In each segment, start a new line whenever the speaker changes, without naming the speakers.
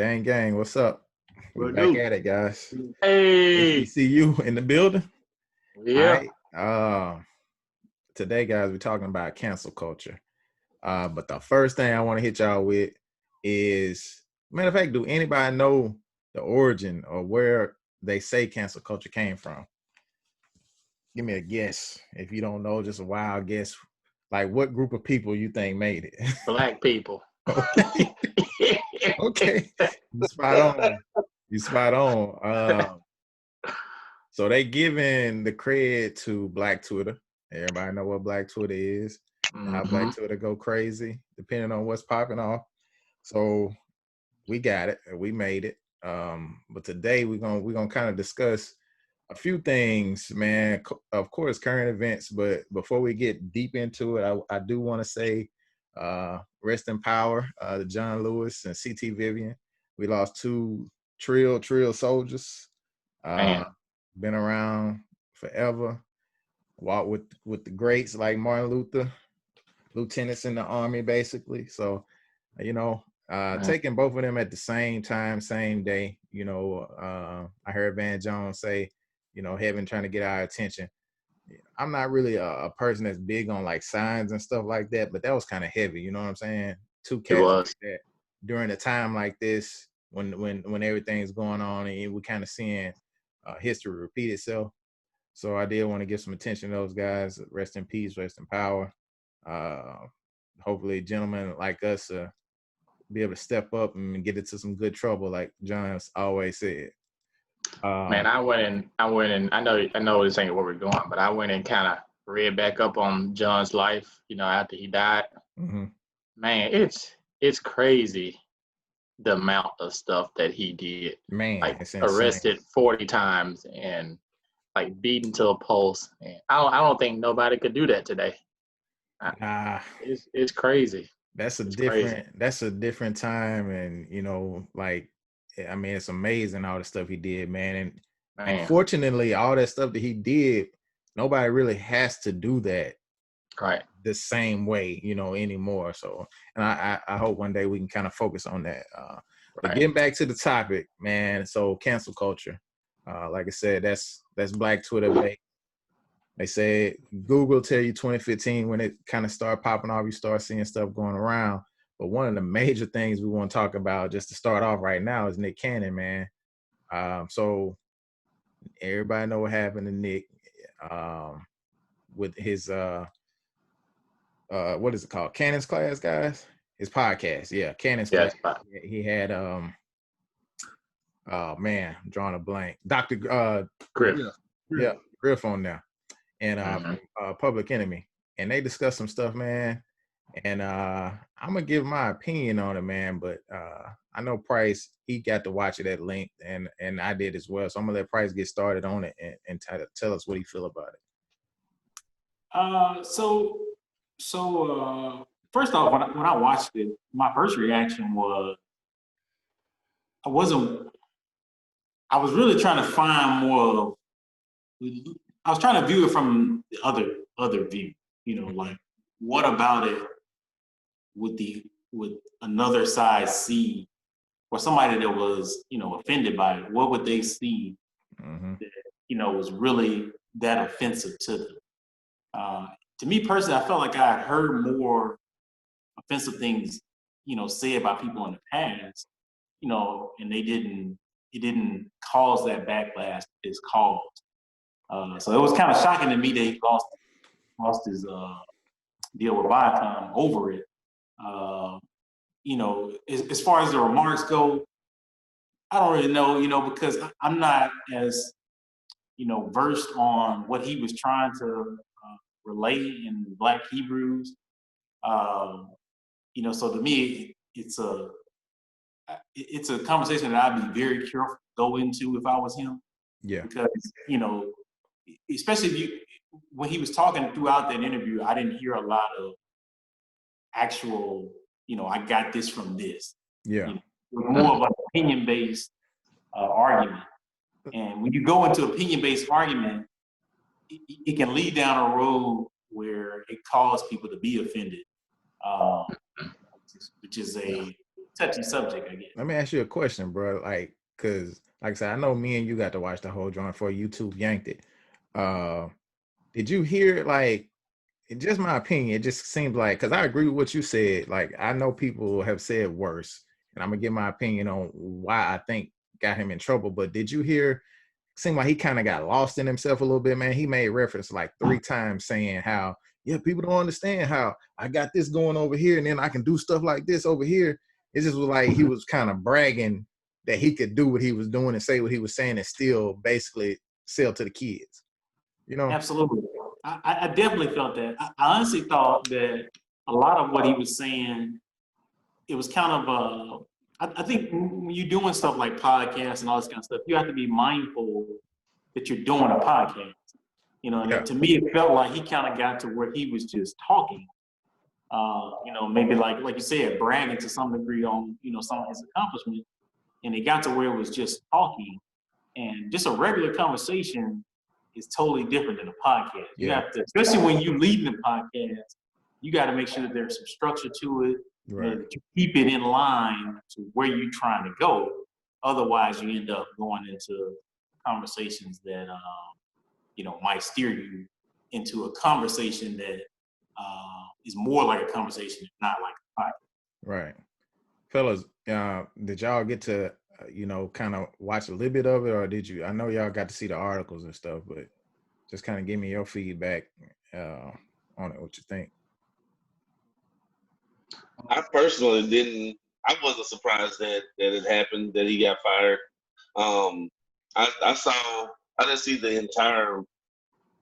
Gang, gang, what's up? We
Will
back
do.
at it, guys.
Hey.
HBCU in the building. All
Yeah.
right. Today, guys, we're talking about cancel culture. But the first thing I want to hit y'all with is, matter of fact, do anybody know the origin or where they say cancel culture came from? Give me a guess. If you don't know, just a wild guess. Like, what group of people you think made it?
Black people.
Okay. Okay. You spot on. You spot on. So they giving the cred to Black Twitter. Everybody know what Black Twitter is. How Black Twitter go crazy, depending on what's popping off. So we got it. We made it. But today we're gonna kind of discuss a few things, man. Of course, current events. But before we get deep into it, I do want to say, rest in power to John Lewis and CT Vivian. We lost two Trill soldiers. Been around forever. Walked with the greats like Martin Luther, lieutenants in the army, basically. So, taking both of them at the same time, same day. I heard Van Jones say, heaven trying to get our attention. I'm not really a person that's big on like signs and stuff like that, but that was kind of heavy. You know what I'm saying? Two cats like that during a time like this, when everything's going on and we're kind of seeing history repeat itself. So I did want to give some attention to those guys. Rest in peace, rest in power. Hopefully gentlemen like us be able to step up and get into some good trouble, like John's always said.
Man, I went in. I know this ain't where we're going, but I went and kind of read back up on John's life. After he died.
Mm-hmm.
Man, it's crazy the amount of stuff that he did.
Man,
like
it's insane.
Arrested 40 times and like beaten to a pulse. And I don't think nobody could do that today. It's crazy.
That's a different time, and it's amazing all the stuff he did, man. And unfortunately, all that stuff that he did, nobody really has to do that the same way, anymore. So, and I hope one day we can kind of focus on that. But getting back to the topic, man. So cancel culture, like I said, that's Black Twitter. They said Google tell you 2015 when it kind of started popping off, you start seeing stuff going around. But one of the major things we want to talk about, just to start off right now, is Nick Cannon, man. So everybody know what happened to Nick with his what is it called? Cannon's Class, guys? His podcast. Yeah, Cannon's Class. He had oh man, I'm drawing a blank. Dr.
Griff.
Yeah, Griff on there. And Public Enemy. And they discussed some stuff, man. And I'm gonna give my opinion on it, man. But I know Price, he got to watch it at length, and I did as well. So I'm gonna let Price get started on it and tell us what he feel about
it. So first off, when I watched it, my first reaction was I was really trying to find more. I was trying to view it from the other view. Like what about it would another side see, or somebody that was offended by it? What would they see that was really that offensive to them? To me personally, I felt like I had heard more offensive things said by people in the past, and it didn't cause that backlash it's caused. So it was kind of shocking to me that he lost his deal with Viacom over it. As far as the remarks go, I don't really know, because I'm not as versed on what he was trying to relay in Black Hebrews. So to me, it's a conversation that I'd be very careful to go into if I was him.
Yeah.
Because especially when he was talking throughout that interview, I didn't hear a lot of actual, I got this from this.
Yeah.
More of an opinion-based argument. And when you go into opinion-based argument, it can lead down a road where it causes people to be offended, which is to touchy subject, I guess.
Let me ask you a question, bro. Like, cause like I said, I know me and you got to watch the whole joint before YouTube yanked it. Did you hear, like, in just my opinion, it just seems like, because I agree with what you said. Like, I know people have said worse, and I'm gonna give my opinion on why I think got him in trouble. But did you hear? Seemed like he kind of got lost in himself a little bit, man. He made reference like 3 times saying how, yeah, people don't understand how I got this going over here, and then I can do stuff like this over here. It just was like he was kind of bragging that he could do what he was doing and say what he was saying and still basically sell to the kids. You know?
Absolutely. I definitely felt that. I honestly thought that a lot of what he was saying, it was kind of I think when you're doing stuff like podcasts and all this kind of stuff, you have to be mindful that you're doing a podcast. You know, and to me, it felt like he kind of got to where he was just talking. You know, maybe like you said, bragging to some degree on, you know, some of his accomplishments, and it got to where it was just talking, and just a regular conversation is totally different than a podcast. You have to, especially when you lead the podcast, you got to make sure that there's some structure to it, that you keep it in line to where you're trying to go. Otherwise, you end up going into conversations that, you know, might steer you into a conversation that is more like a conversation, not like a podcast.
Right. Fellas, did y'all get to, you know, kind of watch a little bit of it, or did you? I know y'all got to see the articles and stuff, but just kind of give me your feedback on it, what you think.
I personally didn't. I wasn't surprised that it happened, that he got fired. I didn't see the entire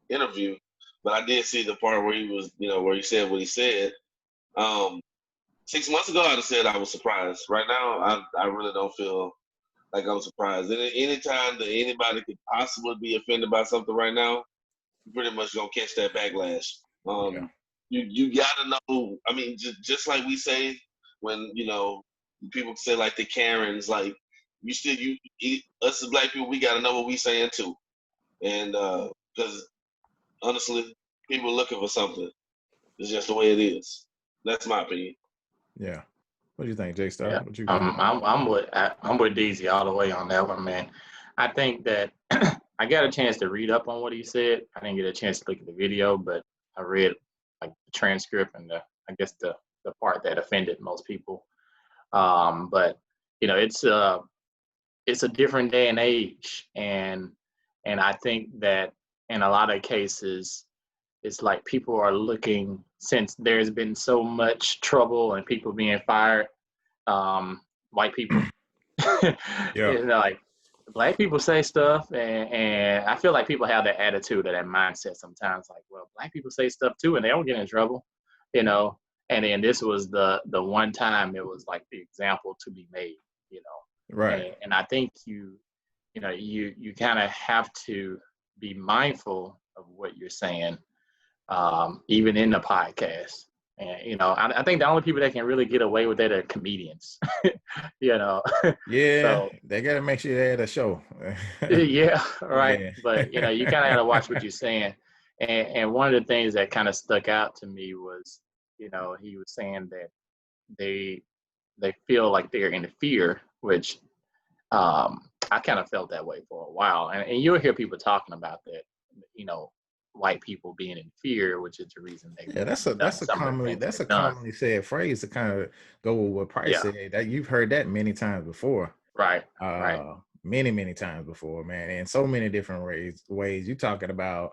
interview, but I did see the part where he was, you know, where he said what he said. 6 months ago, I'd have said I was surprised. Right now, I really don't feel like I'm surprised. And anytime that anybody could possibly be offended by something right now, you're pretty much gonna catch that backlash. You gotta know. I mean, just like we say when, you know, people say like the Karens, like us as black people, we gotta know what we saying too. And because honestly, people are looking for something. It's just the way it is. That's my opinion.
Yeah. What do you think, Jay Star?
Yeah.
What you
I'm with DZ all the way on that one, man. I think that I got a chance to read up on what he said. I didn't get a chance to look at the video, but I read like the transcript and I guess the part that offended most people. But you know, it's a different day and age, and I think that in a lot of cases, it's like people are looking, since there's been so much trouble and people being fired, white people, you know, like black people say stuff, and I feel like people have that attitude or that mindset sometimes, like, well, black people say stuff too and they don't get in trouble, you know. And then this was the one time it was like the example to be made, you know.
Right.
And I think you kind of have to be mindful of what you're saying, even in the podcast. And, you know, I think the only people that can really get away with it are comedians, you know.
Yeah,
so,
they got to make sure they had a show.
Yeah, right.
Yeah.
But, you know, you kind of got to watch what you're saying. And one of the things that kind of stuck out to me was, you know, he was saying that they feel like they're in fear, which I kind of felt that way for a while. And you'll hear people talking about that, you know, white people being in fear, which is the reason they
that's a commonly said phrase to kind of go with what Price said. That you've heard that many times before.
Right.
Many times before, man. In so many different ways. You're talking about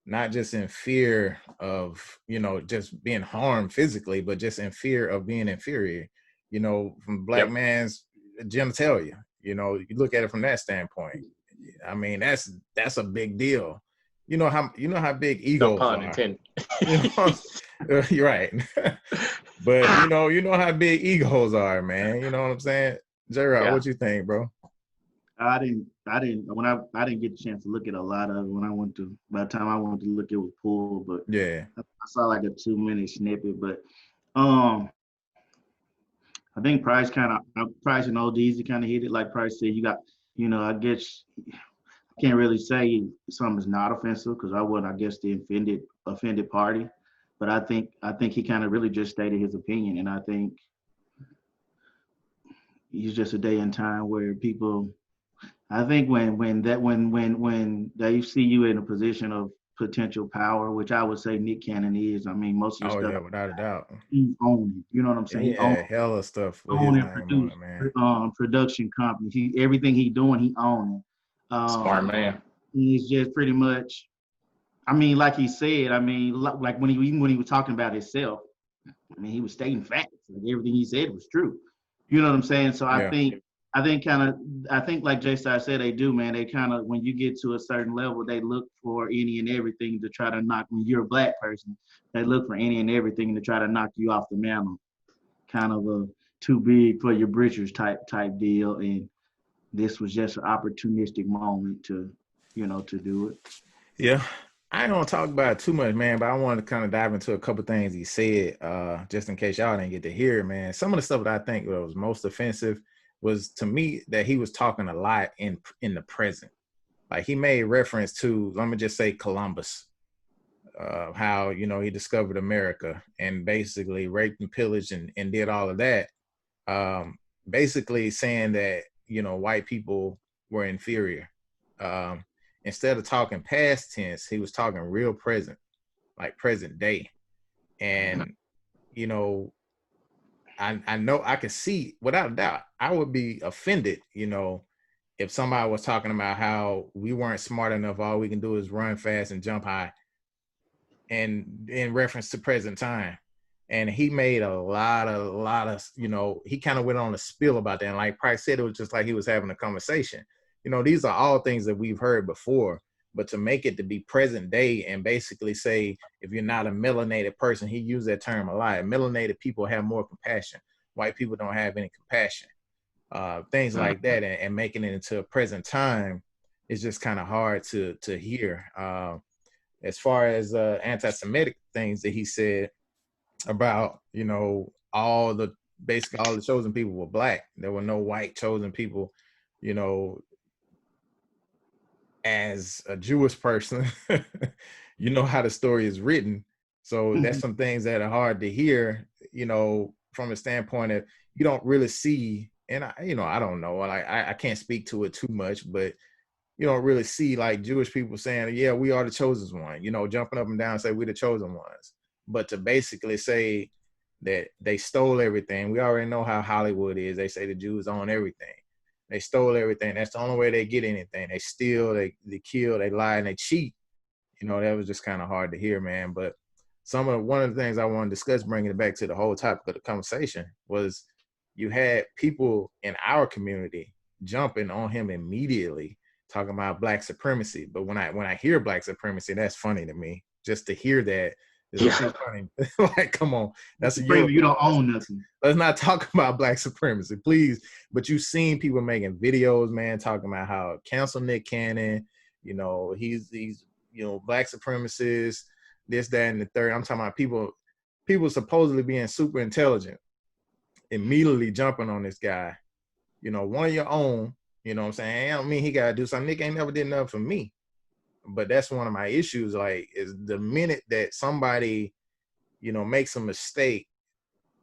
not just in fear of, you know, just being harmed physically, but just in fear of being inferior, you know, from black man's genitalia. You know, you look at it from that standpoint. I mean, that's a big deal. You know how big egos are. You know, you're right. But you know how big egos are, man. You know what I'm saying? J-Rod, what you think, bro?
I didn't get a chance to look at a lot of it by the time I wanted to look, it was pulled, but
yeah,
I saw like a 2-minute snippet. But I think Price and ODZ kind of hit it. Like Price said, you got, you know, I guess I can't really say something's not offensive because I wasn't, I guess, the offended party. But I think he kind of really just stated his opinion, and I think it's just a day and time where people. I think when they see you in a position of potential power, which I would say Nick Cannon is. I mean, most of the
Oh
stuff
yeah, without a doubt.
he's owning. You know what I'm saying?
He
He owns
had hella stuff with his
own and
name on
produce
it, man.
production companies. Everything he doing, he owning.
Smart man.
He's just pretty much. I mean, like he said. I mean, like when he was talking about himself. I mean, he was stating facts. Like everything he said was true. You know what I'm saying? So
Yeah.
I think like Jay Star said, they do, man. They kind of, when you get to a certain level, they look for any and everything to try to knock. When you're a black person, they look for any and everything to try to knock you off the mantle. Kind of a too big for your britches type deal. And this was just an opportunistic moment to do it.
Yeah. I ain't gonna talk about it too much, man, but I wanted to kind of dive into a couple things he said, just in case y'all didn't get to hear it, man. Some of the stuff that I think was most offensive was, to me, that he was talking a lot in the present. Like, he made reference to, let me just say, Columbus, how, he discovered America and basically raped and pillaged and did all of that. Basically saying that, white people were inferior. Instead of talking past tense, he was talking real present, like present day. And, I know I can see, without a doubt, I would be offended, if somebody was talking about how we weren't smart enough, all we can do is run fast and jump high, and in reference to present time. And he made a lot of, he kind of went on a spiel about that. And like Price said, it was just like he was having a conversation. These are all things that we've heard before, but to make it to be present day and basically say, if you're not a melanated person, he used that term a lot. Melanated people have more compassion. White people don't have any compassion. Things like that, and making it into a present time is just kind of hard to hear. As far as anti-Semitic things that he said about, basically all the chosen people were black. There were no white chosen people, as a Jewish person, you know how the story is written. So that's some things that are hard to hear, from a standpoint of, you don't really see, and I don't know, like I can't speak to it too much, but you don't really see like Jewish people saying, yeah, we are the chosen one, jumping up and down and say we're the chosen ones. But to basically say that they stole everything, we already know how Hollywood is. They say the Jews own everything. They stole everything. That's the only way they get anything. They steal, they kill, they lie, and they cheat. That was just kind of hard to hear, man. But one of the things I want to discuss, bringing it back to the whole topic of the conversation, was you had people in our community jumping on him immediately, talking about black supremacy. But when I hear black supremacy, that's funny to me. Just to hear that is funny. Like, come on, that's
you don't own nothing.
Let's not talk about black supremacy, please. But you've seen people making videos, man, talking about how cancel Nick Cannon. He's black supremacists, this, that, and the third. I'm talking about people supposedly being super intelligent, immediately jumping on this guy. One of your own. You know what I'm saying? I don't mean he got to do something. Nick ain't never did nothing for me. But that's one of my issues, like, is the minute that somebody, makes a mistake,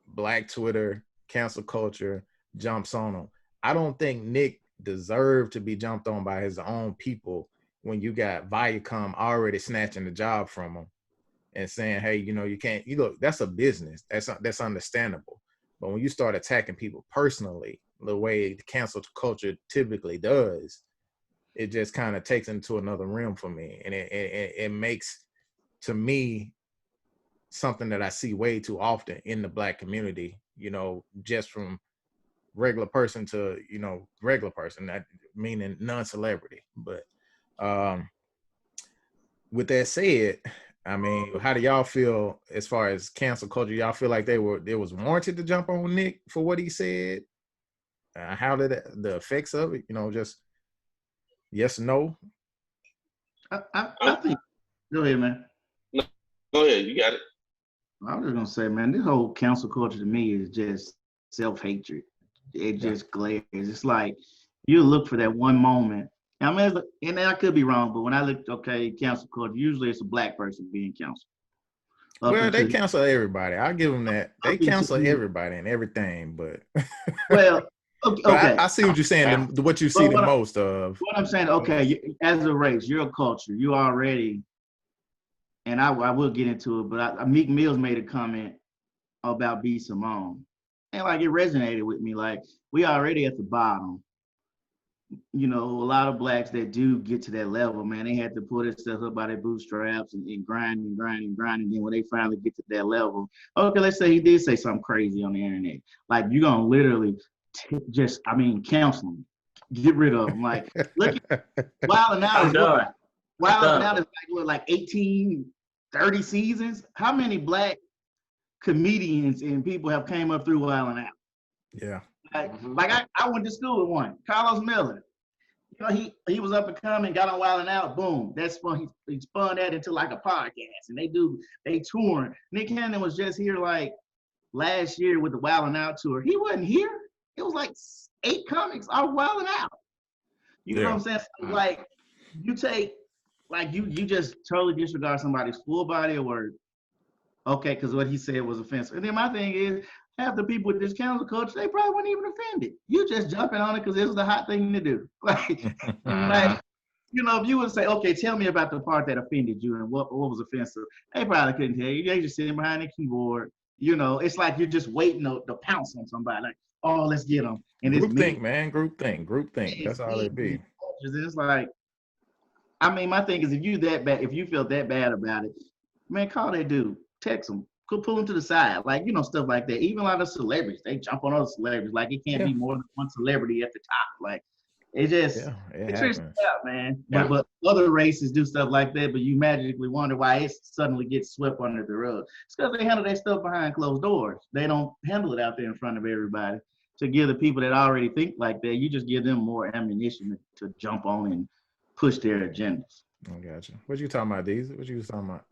black Twitter, cancel culture jumps on them. I don't think Nick deserved to be jumped on by his own people when you got Viacom already snatching the job from him and saying, hey, you can't, look, that's a business. That's understandable. But when you start attacking people personally, the way the cancel culture typically does, it just kind of takes into another realm for me. And it makes, to me, something that I see way too often in the black community, just from regular person to, regular person, that meaning non-celebrity. But with that said, I mean, how do y'all feel as far as cancel culture? Y'all feel like it was warranted to jump on Nick for what he said? How did the effects of it, just yes, no?
I think, go ahead, man.
No, go ahead, you got it.
I was just gonna say, man, this whole cancel culture to me is just self-hatred. It just glares. It's like you look for that one moment. I mean, and I could be wrong, but when I look, cancel culture, usually it's a black person being canceled.
Well, they cancel everybody. I'll give them that. They cancel everybody and everything, but
well,
But I see what you're saying. What you see the most of.
What I'm saying, okay, as a race, you're a culture. You already, and I will get into it, but Meek Mills made a comment about B. Simone. And like it resonated with me. Like we already at the bottom. You know, a lot of blacks that do get to that level, man, they had to pull themselves up by their bootstraps and grind and grind and grind. And then when they finally get to that level, okay, let's say he did say something crazy on the internet. Like you're gonna literally counsel him, get rid of him. Like look at Wildin' Out is what? Wildin' Out is like 18, 30 seasons. How many black comedians and people have came up through Wildin' Out?
Yeah.
Like I went to school with one, Carlos Miller. You know, he was up and coming, got on Wildin' Out, boom. That's fun. He spun that into like a podcast, and they touring. Nick Cannon was just here like last year with the Wildin' Out tour. He wasn't here. It was like 8 comics off Wildin' Out. You know what I'm saying? So like you take, like you just totally disregard somebody's full body of work. Okay, because what he said was offensive. And then my thing is, half the people with this cancel culture, they probably weren't even offended. You just jumping on it because it was the hot thing to do. Like, you know, if you would say, okay, tell me about the part that offended you and what was offensive, they probably couldn't tell you. They just sitting behind the keyboard. You know, it's like you're just waiting to pounce on somebody. Like, oh, let's get them. And
group think, man. Group think. That's all it be.
It's like, I mean, my thing is, if you feel that bad about it, man, call that dude. Text them. Pull them to the side. Like, you know, stuff like that. Even a lot of celebrities, they jump on other celebrities. Like, it can't be more than one celebrity at the top. Like, it just, it trips me out, man. Yeah. But other races do stuff like that, but you magically wonder why it suddenly gets swept under the rug. It's because they handle their stuff behind closed doors. They don't handle it out there in front of everybody. To give the people that already think like that, you just give them more ammunition to jump on and push their agendas.
I got you. What you talking about, Deez? What you was talking about?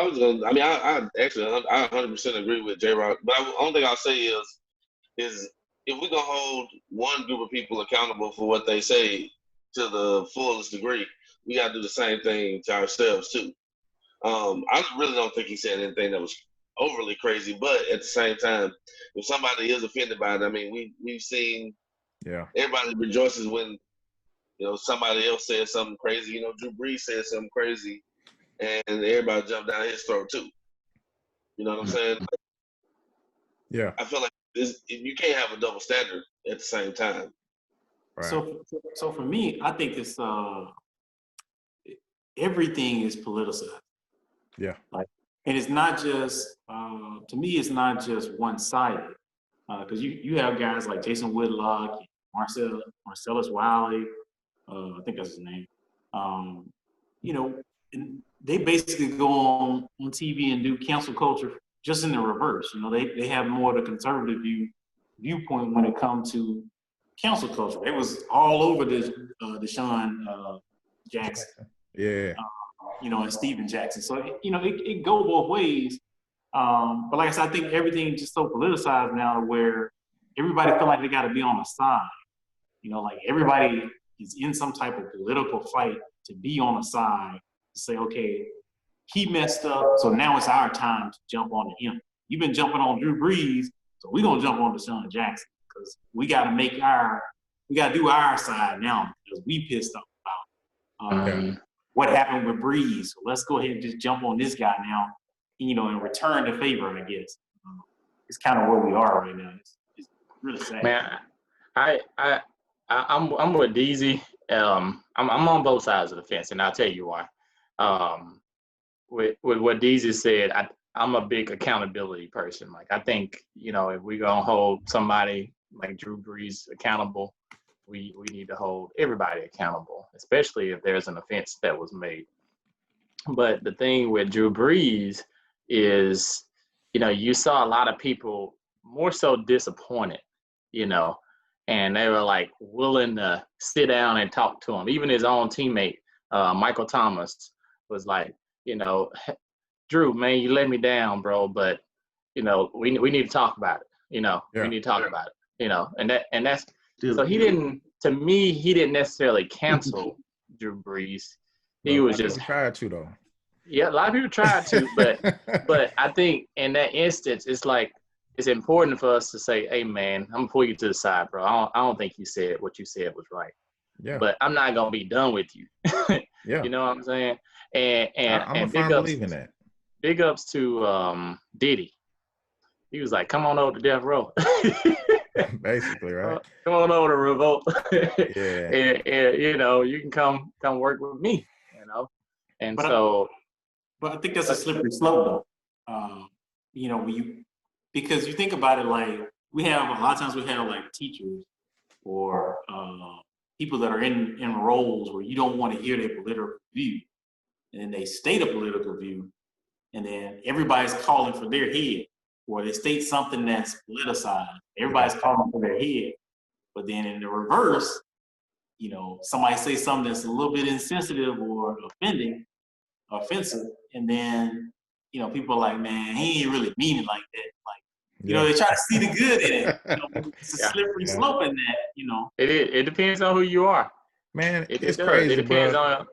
I actually 100% agree with J-Rock, but the only thing I'll say is if we're going to hold one group of people accountable for what they say to the fullest degree, we got to do the same thing to ourselves too. I really don't think he said anything that was overly crazy, but at the same time, if somebody is offended by it, I mean, we've seen everybody rejoices when, you know, somebody else says something crazy. You know, Drew Brees said something crazy, and everybody jumped down his throat too. You know what I'm saying?
Yeah.
I feel like you can't have a double standard at the same time.
Right. So for me, I think it's everything is politicized.
Yeah.
Like, and it's not just to me, it's not just one-sided. Because you have guys like Jason Whitlock, Marcellus Wiley, I think that's his name. You know, and they basically go on TV and do cancel culture just in the reverse. You know, they have more of the conservative viewpoint when it comes to cancel culture. It was all over this Deshaun Jackson.
Yeah.
You know, and Steven Jackson. So, you know, it go both ways. But like I said, I think everything is just so politicized now where everybody feel like they got to be on a side. You know, like everybody is in some type of political fight to be on a side, to say, okay, he messed up, so now it's our time to jump on him. You've been jumping on Drew Brees, so we're going to jump on Deshaun Jackson because we got to do our side now because we pissed off about what happened with Brees. So let's go ahead and just jump on this guy now, you know, and return the favor, I guess. It's kind of where we are right now. It's really sad.
Man, I'm with DZ. I'm on both sides of the fence, and I'll tell you why. With what DZ said, I'm a big accountability person. Like, I think, you know, if we're gonna hold somebody like Drew Brees accountable, we need to hold everybody accountable, especially if there's an offense that was made. But the thing with Drew Brees is, you know, you saw a lot of people more so disappointed, you know, and they were like willing to sit down and talk to him. Even his own teammate, Michael Thomas, was like, you know, Drew, man, you let me down, bro, but, you know, we need to talk about it. You know, we need to talk about it, you know, and that's, so he didn't necessarily cancel Drew Brees. He was just
tried to though.
Yeah, a lot of people tried to, but I think in that instance, it's like it's important for us to say, hey man, I'm gonna pull you to the side, bro. I don't think you said what you said was right.
Yeah.
But I'm not gonna be done with you.
Yeah.
You know what I'm saying?
I'm a firm believer in that.
Big ups to Diddy. He was like, come on over to Death Row.
Basically, right?
Come on over to Revolt.
Yeah.
and you know, you can come work with me, you know. And
But I think that's a slippery slope though. You know, because you think about it, like a lot of times we have like teachers or people that are in roles where you don't want to hear their political view, and then they state a political view, and then everybody's calling for their head, or they state something that's politicized. Everybody's calling for their head, but then in the reverse, you know, somebody say something that's a little bit insensitive or offensive, and then you know people are like, man, he ain't really mean it like that. Like, you know, they try to see the good in it. You know, it's a slippery slope in that. You know,
it depends on who you are.
Man, it's crazy,
It depends
bro.
on.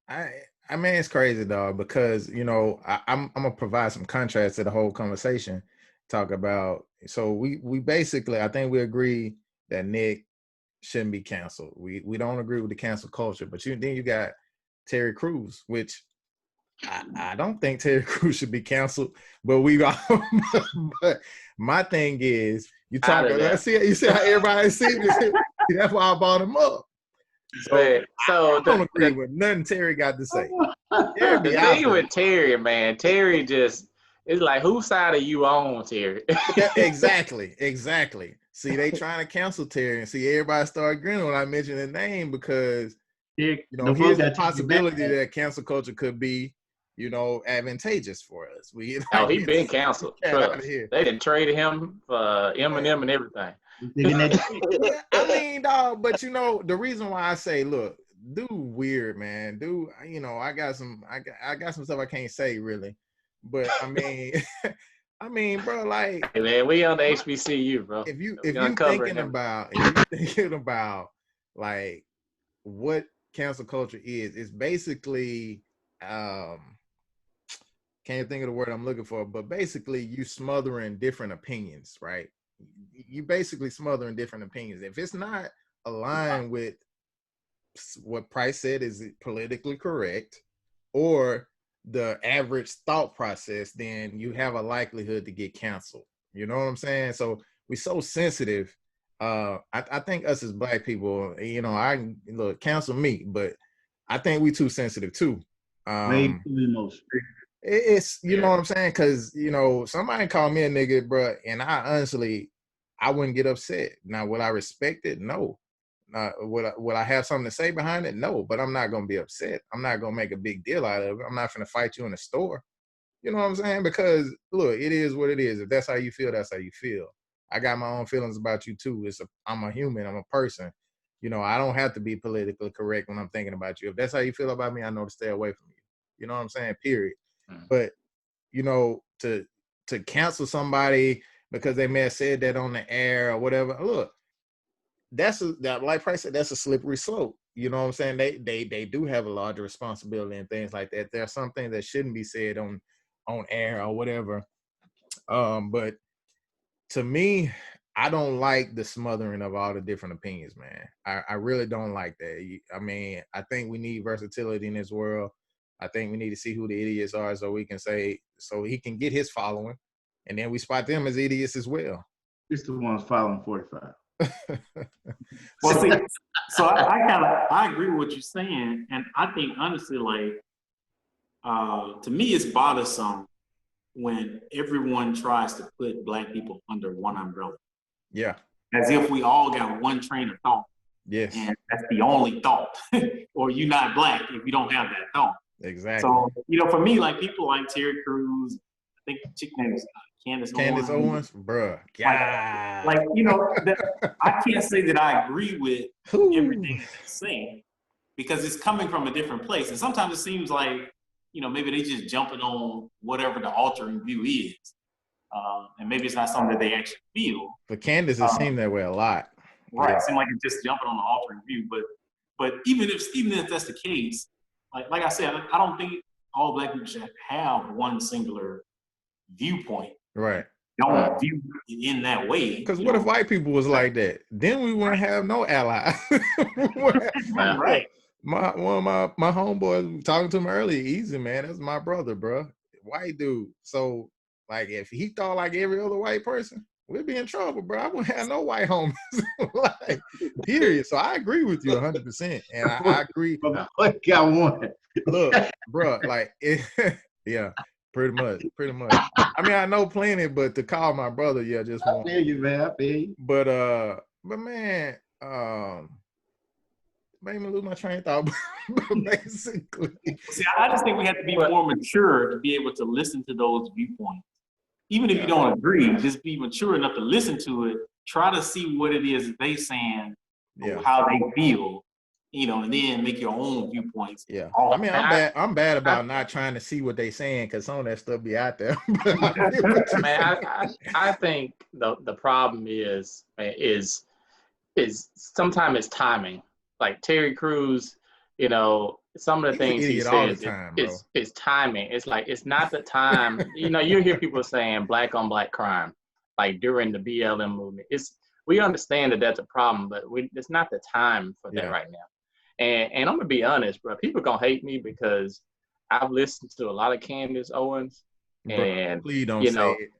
I mean, it's crazy, dog, because, you know, I'm going to provide some contrast to the whole conversation. Talk about, so we basically, I think we agree that Nick shouldn't be canceled. We don't agree with the cancel culture, but then you got Terry Crews, which I don't think Terry Crews should be canceled, but but my thing is, you see how everybody sees this? That's why I brought him up. So I don't agree with nothing Terry got to say.
The thing with Terry, man, Terry just, it's like, whose side are you on, Terry?
Exactly. See, they trying to cancel Terry, and see everybody start grinning when I mention the name, because you know, here's the possibility that cancel culture could be, you know, advantageous for us.
He been canceled. They didn't trade him for Eminem and everything.
I mean, dog, but you know, the reason why I say, look, dude, weird, man. Dude, you know, I got some stuff I can't say really, but I mean, bro, like,
hey man, we on the HBCU, bro.
If you thinking about like what cancel culture is, it's basically can't think of the word I'm looking for, but basically you smothering different opinions, right? You basically smothering different opinions. If it's not aligned with what Price said is politically correct or the average thought process, then you have a likelihood to get canceled. You know what I'm saying? So we're so sensitive. I think us as Black people, you know, look, cancel me, but I think we too sensitive too. It's, you know what I'm saying? Because, you know, somebody called me a nigga, bro, and I wouldn't get upset. Now, would I respect it? No. Would I have something to say behind it? No, but I'm not going to be upset. I'm not going to make a big deal out of it. I'm not going to fight you in the store. You know what I'm saying? Because, look, it is what it is. If that's how you feel, that's how you feel. I got my own feelings about you, too. I'm a human. I'm a person. You know, I don't have to be politically correct when I'm thinking about you. If that's how you feel about me, I know to stay away from you. You know what I'm saying? Period. But, you know, to cancel somebody because they may have said that on the air or whatever, look, like Price said, that's a slippery slope. You know what I'm saying? They do have a larger responsibility and things like that. There are some things that shouldn't be said on air or whatever. But to me, I don't like the smothering of all the different opinions, man. I really don't like that. I mean, I think we need versatility in this world. I think we need to see who the idiots are so we can say, so he can get his following, and then we spot them as idiots as well.
It's the ones following 45.
Well, see, so I agree with what you're saying, and I think honestly, like, to me, it's bothersome when everyone tries to put Black people under one umbrella.
Yeah.
As if we all got one train of thought.
Yes.
And that's the only thought. Or you're not Black if you don't have that thought.
Exactly.
So, you know, for me, like people like Terry Crews, I think the chick name is Candace
Owens, bruh. Yeah.
Like, you know, I can't say that I agree with everything that they say because it's coming from a different place. And sometimes it seems like, you know, maybe they just jumping on whatever the altering view is. And maybe it's not something that they actually feel.
But Candace, it seemed that way a lot.
Right. It seemed like it's just jumping on the altering view. But even if that's the case, like I said, I don't think all Black people should have one singular viewpoint.
Right.
don't view it in that way.
Because what if white people was like that? Then we wouldn't have no allies.
Right.
One of my homeboys talking to him earlier, easy man, that's my brother, bro. White dude. So like if he thought like every other white person, we'd be in trouble, bro. I wouldn't have no white homies. Like, period. So I agree with you 100%. And I agree.
What got one?
Look, bro, like yeah, pretty much. I mean, I know plenty, but to call my brother, yeah, just one.
I feel you, man. I feel you.
But man, made me lose my train of thought. Basically,
see, I just think we have to be more mature to be able to listen to those viewpoints. Even if you don't agree, just be mature enough to listen to it. Try to see what it is they saying, how they feel, and then make your own viewpoints.
Yeah, I mean, I'm bad about not trying to see what they saying because some of that stuff be out there.
Man, I think the problem is sometimes it's timing. Like Terry Crews, some of the things he says is timing. It's like it's not the time. You hear people saying black on black crime, like during the BLM movement. We understand that that's a problem, but it's not the time for that right now. And I'm gonna be honest, bro. People gonna hate me because I've listened to a lot of Candace Owens, and
please don't say it.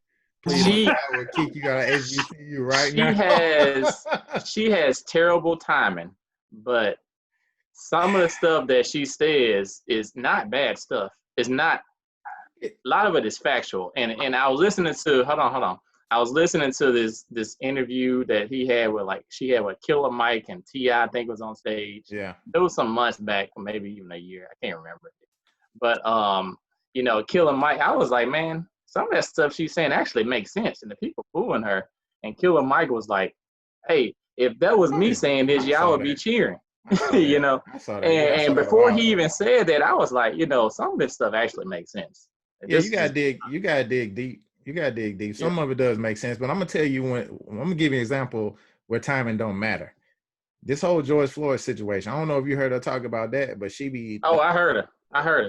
Please I will kick you out of HBCU right now.
She has terrible timing, but some of the stuff that she says is not bad stuff. It's not. A lot of it is factual, and I was listening to. Hold on. I was listening to this interview that she had with Killer Mike and T.I. I think was on stage.
Yeah,
it was some months back, or maybe even a year. I can't remember. But Killer Mike, I was like, man, some of that stuff she's saying actually makes sense, and the people booing her. And Killer Mike was like, hey, if that was me saying this, y'all would be cheering. And before he even said that, I was like, some of this stuff actually makes sense.
You gotta dig deep. You gotta dig deep. Some of it does make sense, but I'm gonna tell you I'm gonna give you an example where timing don't matter. This whole George Floyd situation. I don't know if you heard her talk about that, but she be.
Oh, I heard her.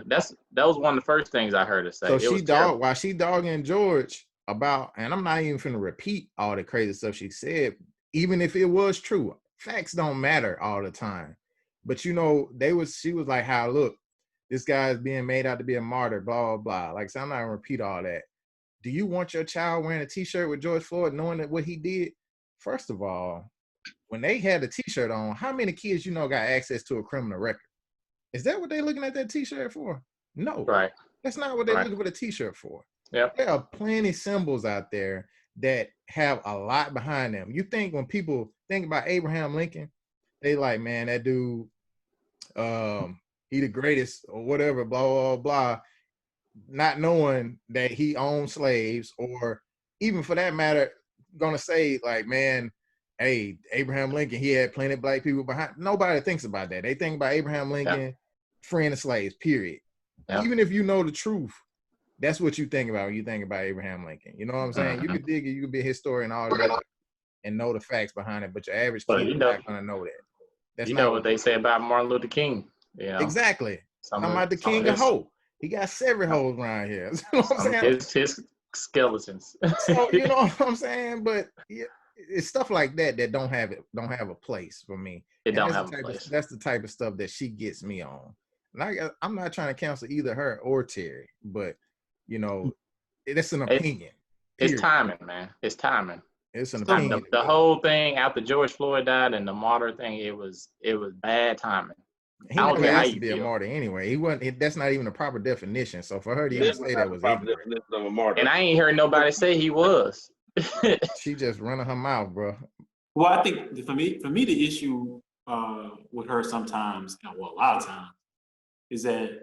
That was one of the first things I heard her say.
So while she dogging George about, and I'm not even finna repeat all the crazy stuff she said, even if it was true. Facts don't matter all the time. But she was like, how look, this guy is being made out to be a martyr, blah, blah, blah. Like, so I'm not gonna repeat all that. Do you want your child wearing a t-shirt with George Floyd knowing that what he did? First of all, when they had a t-shirt on, how many kids got access to a criminal record? Is that what they're looking at that t-shirt for? No.
Right.
That's not what they're looking for the t-shirt for.
Yep.
There are plenty symbols out there that have a lot behind them. You think when people think about Abraham Lincoln, they like, man, that dude, he the greatest or whatever, blah, blah, blah, not knowing that he owned slaves, or even for that matter, gonna say like, man, hey, Abraham Lincoln, he had plenty of black people behind. Nobody thinks about that. They think about Abraham Lincoln freeing the slaves, period. Yeah. Even if you know the truth, that's what you think about when you think about Abraham Lincoln. You know what I'm saying? Mm-hmm. You could dig it, you could be a historian all day and know the facts behind it, but your average kid is not gonna know that. That's not
what they say about Martin Luther King.
Exactly. I'm about the king of hope. He got several holes around here. You know what I'm saying?
His skeletons.
So you know what I'm saying? But it's stuff like that don't have a place for me.
It don't have a place.
That's the type of stuff that she gets me on. And I'm not trying to cancel either her or Terry, but it's an opinion.
It's timing, man. It's timing.
It's an opinion.
The whole thing after George Floyd died and the martyr thing, it was bad timing.
He never asked to be a martyr anyway. He wasn't. That's not even a proper definition. So for her to even say that was ignorant.
Of a martyr.
And I ain't heard nobody say he was.
She just running her mouth, bro.
Well, I think for me, the issue with her sometimes, a lot of times, is that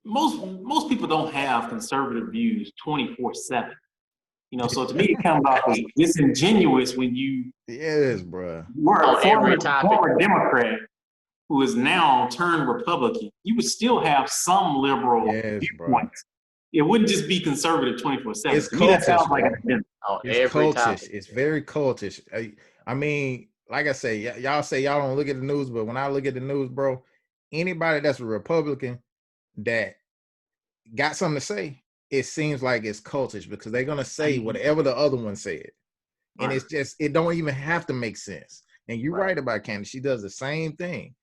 most people don't have conservative views 24/7. So to me, it comes off as disingenuous when you
bro.
Were a former Democrat who is now turned Republican. You would still have some liberal viewpoints. Bro. It wouldn't just be conservative 24/7.
It's cultish.
That sounds like an agenda.
It's cultish. It's very cultish. I mean, like I say, y'all say y'all don't look at the news, but when I look at the news, bro, anybody that's a Republican that got something to say, it seems like it's cultish because they're gonna say whatever the other one said, and it's just it don't even have to make sense. And you're right about Candace; she does the same thing.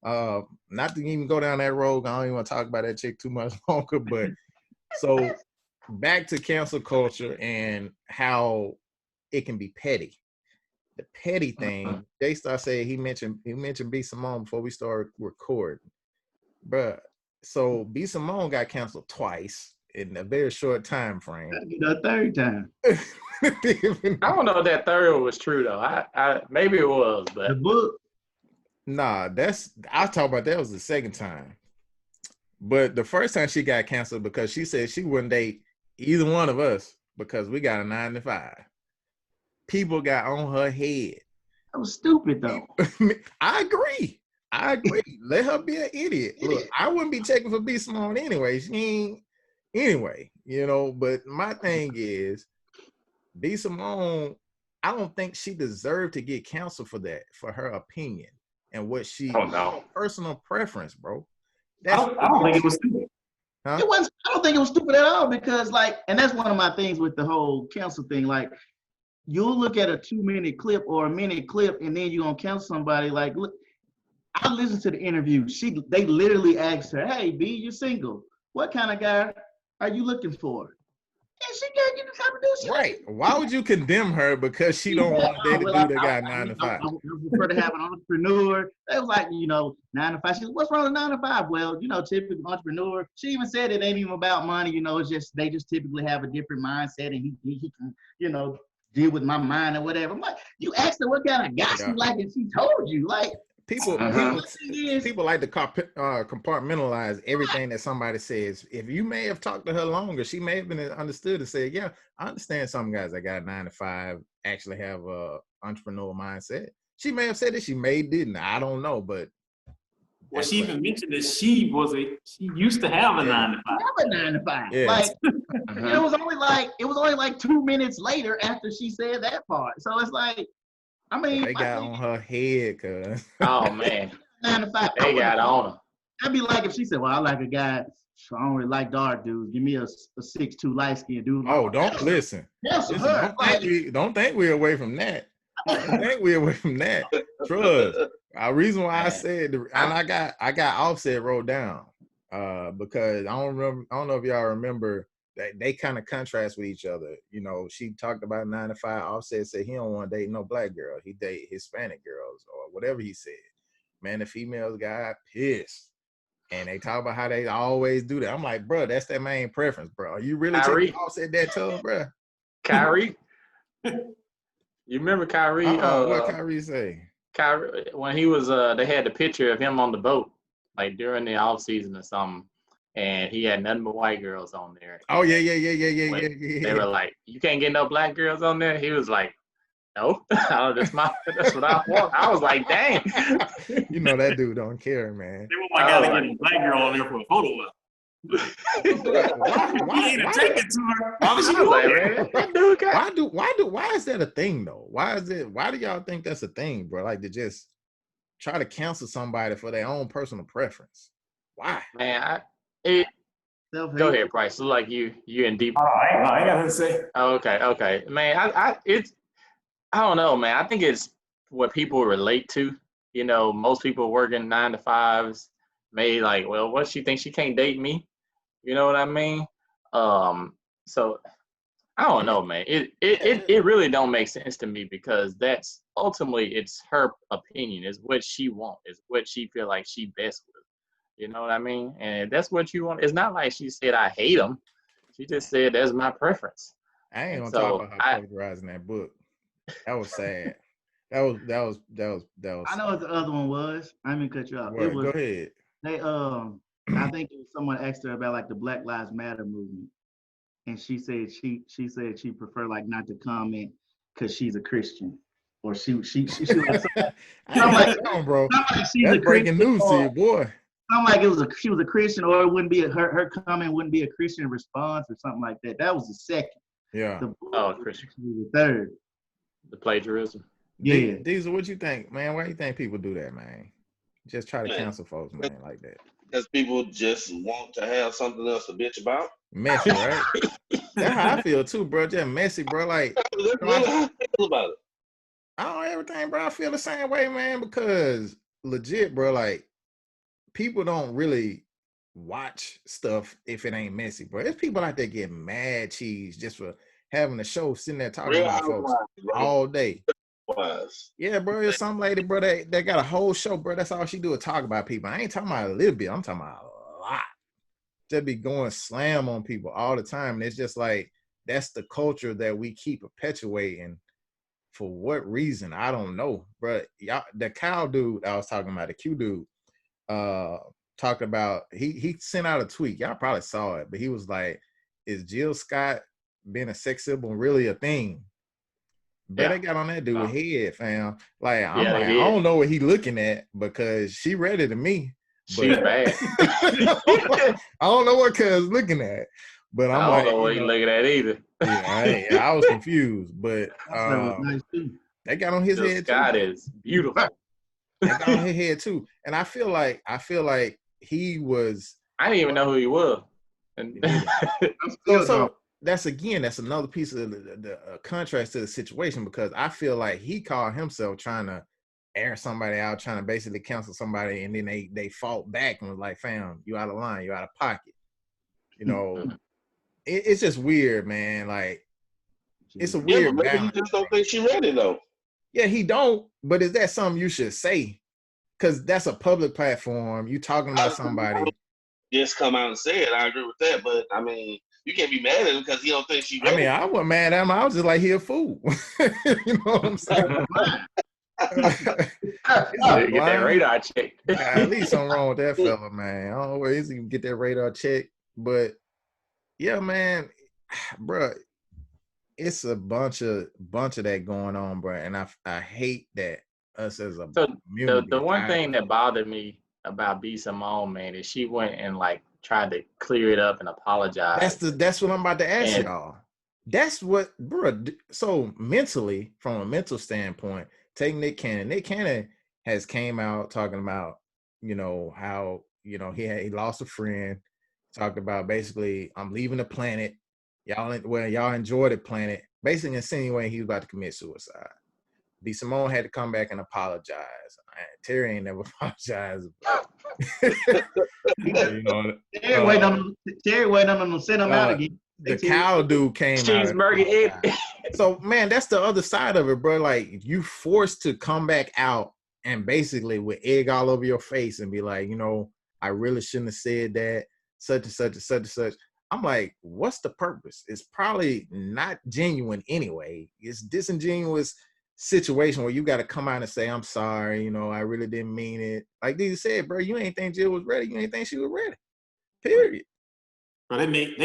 Not to even go down that road. I don't even want to talk about that chick too much longer. But so back to cancel culture and how it can be petty. The petty thing. J-Star said he mentioned B. Simone before we started recording, bruh. So B. Simone got canceled twice in a very short time frame.
The third time.
I don't know if that third one was true though. I maybe it was, but
the book.
Nah, I talk about that was the second time. But the first time she got canceled because she said she wouldn't date either one of us because we got a 9 to 5. People got on her head.
That was stupid though.
I agree. Let her be an idiot. Look, I wouldn't be checking for B. Simone anyway. She ain't anyway, but my thing is B. Simone, I don't think she deserved to get canceled for that, for her opinion and what she personal preference, bro.
I don't think it was stupid.
Huh?
It wasn't. I don't think it was stupid at all because, and that's one of my things with the whole cancel thing. Like, you'll look at a 2-minute clip or a minute clip, and then you're gonna cancel somebody. Like, look, I listened to the interview. They literally asked her, "Hey, B, you're single. What kind of guy are you looking for?" And she gave you the type of dude she
right. Why would you condemn her because she don't want to date a dude that got 9 to 5?
I prefer to have an entrepreneur. They was like, 9 to 5. She said, "What's wrong with 9 to 5?" Well, typical entrepreneur. She even said it ain't even about money. It's just they just typically have a different mindset, and he can, deal with my mind or whatever. I'm like, you asked her what kind of guy she like, and she told you. Like,
people like to compartmentalize everything that somebody says. If you may have talked to her longer, she may have been understood and said, "Yeah, I understand some guys that got 9 to 5 actually have a entrepreneurial mindset." She may have said it. She may didn't. I don't know, but
she even mentioned that she used to have a 9 to 5.
Have a 9 to 5.
Yeah.
Like, it was only like 2 minutes later after she said that part. So it's like, I mean,
they got on her head, cuz.
Oh man,
9 to 5.
they got on her.
That'd be like if she said, "Well, I like a guy. So I don't really like dark dudes. Give me a 6'2" light skinned dude."
Oh, don't listen. Don't think we're away from that. Don't think we're away from that. Trust. The reason why I said, and I got Offset wrote down, because I don't know if y'all remember that they kind of contrast with each other. She talked about 9 to 5. Offset said he don't want to date no black girl. He date Hispanic girls or whatever he said. Man, the females got pissed. And they talk about how they always do that. I'm like, bro, that's their main preference, bro. Are you really taking Offset that tough, bro?
Kyrie? You remember Kyrie?
What Kyrie say?
Kyrie, when he was, they had the picture of him on the boat, like during the off season or something, and he had nothing but white girls on there.
Oh yeah.
They were like, "You can't get no black girls on there." He was like, "No, that's what I want." I was like, "Dang."
That dude don't care, man.
They want my guy to get a black girl on there for a photo op.
Why ain't attracted to her? Why is that a thing though? Why do y'all think that's a thing, bro? Like to just try to cancel somebody for their own personal preference. Why?
Man, go ahead, Bryce. Look like you in deep.
I ain't got nothing to say.
Oh, okay. Man, I don't know, man. I think it's what people relate to. Most people working 9 to 5s may like, well, what she thinks she can't date me? You know what I mean? So I don't know, man. It really don't make sense to me because that's ultimately it's her opinion. It's what she wants. It's what she feel like she best with. You know what I mean? And that's what you want. It's not like she said I hate him. She just said that's my preference.
I ain't gonna talk about her plagiarizing that book. That was sad. That was.
I know what the other one was. I didn't cut you off.
Go ahead.
They I think someone asked her about like the Black Lives Matter movement, and she said she preferred like not to comment because she's a Christian, or she like. I'm like,
bro. That's breaking news to you, boy.
I'm like she was a Christian, or it wouldn't be her comment wouldn't be a Christian response or something like that. That was the second.
Yeah.
Christian.
The third.
The plagiarism.
Yeah.
Diesel, what you think, man? Why do you think people do that, man? Just try to cancel folks, man, like that.
because people just want to have something else to bitch about.
Messy, right? That's how I feel too, bro. Just messy, bro. Like,
That's really how I feel about it.
I don't everything, bro. I feel the same way, man, because legit, bro, like people don't really watch stuff if it ain't messy, bro. There's people out there getting mad cheese just for having a show, sitting there talking
Real
about folks
Housewives, bro.
all day.
Was.
Yeah, bro. There's some lady, bro, that got a whole show, bro. That's all she do is talk about people. I ain't talking about a little bit. I'm talking about a lot. Just be going slam on people all the time. And it's just like, that's the culture that we keep perpetuating. For what reason? I don't know. But y'all, the cow dude I was talking about, the Q dude, talked about, he sent out a tweet. Y'all probably saw it, but he was like, is Jill Scott being a sex symbol really a thing? But they got on that dude's head, fam. Like, I'm like, I don't know what he looking at because she read it to me.
She's bad.
I don't know what cuz looking at. But I'm
I don't know what he's looking at either.
I was confused. But
nice too.
They got on his
Jill
head
Scott
too.
is beautiful.
They got on his head too. And I feel like he was.
I didn't even know who he was.
So that's another piece of the contrast to the situation, because I feel like he called himself trying to air somebody out, trying to basically cancel somebody, and then they fought back and was like, fam, you out of line, you out of pocket. You know, it's just weird, man. Like, it's a weird
maybe
balance.
he just don't think she ready though.
Yeah, he don't, but is that something you should say? Because that's a public platform. You talking about somebody.
Just come out and say it. I agree with that, but I mean, you can't be mad at him because he don't think she ready.
I mean, I wasn't mad at him. I was just like, he a fool. You know what I'm saying?
Get that radar checked.
At least something wrong with that fella, man. I don't know where he's gonna get that radar checked, but yeah, man, bro, it's a bunch of that going on, bro, and I hate that us as a community.
The one thing that bothered me about B. Simone, man, is she went and like tried to clear it up and apologize.
That's what I'm about to ask y'all. That's what, bro. So mentally, from a mental standpoint, take Nick Cannon. Nick Cannon has came out talking about, you know, how, you know, he lost a friend. Talked about basically, I'm leaving the planet. Y'all enjoy the planet. Basically insinuating he was about to commit suicide. B. Simone had to come back and apologize. Terry ain't never apologized. You know,
Terry waiting on them to send him out again.
The cow dude came out.
Cheeseburger head.
So, man, that's the other side of it, bro. Like, you forced to come back out and basically with egg all over your face and be like, you know, I really shouldn't have said that, such and such and such and such. I'm like, what's the purpose? It's probably not genuine anyway. It's disingenuous situation where you got to come out and say, I'm sorry, you know, I really didn't mean it. Like you said, bro, you ain't think Jill was ready. You ain't think she was ready. Period.
But they made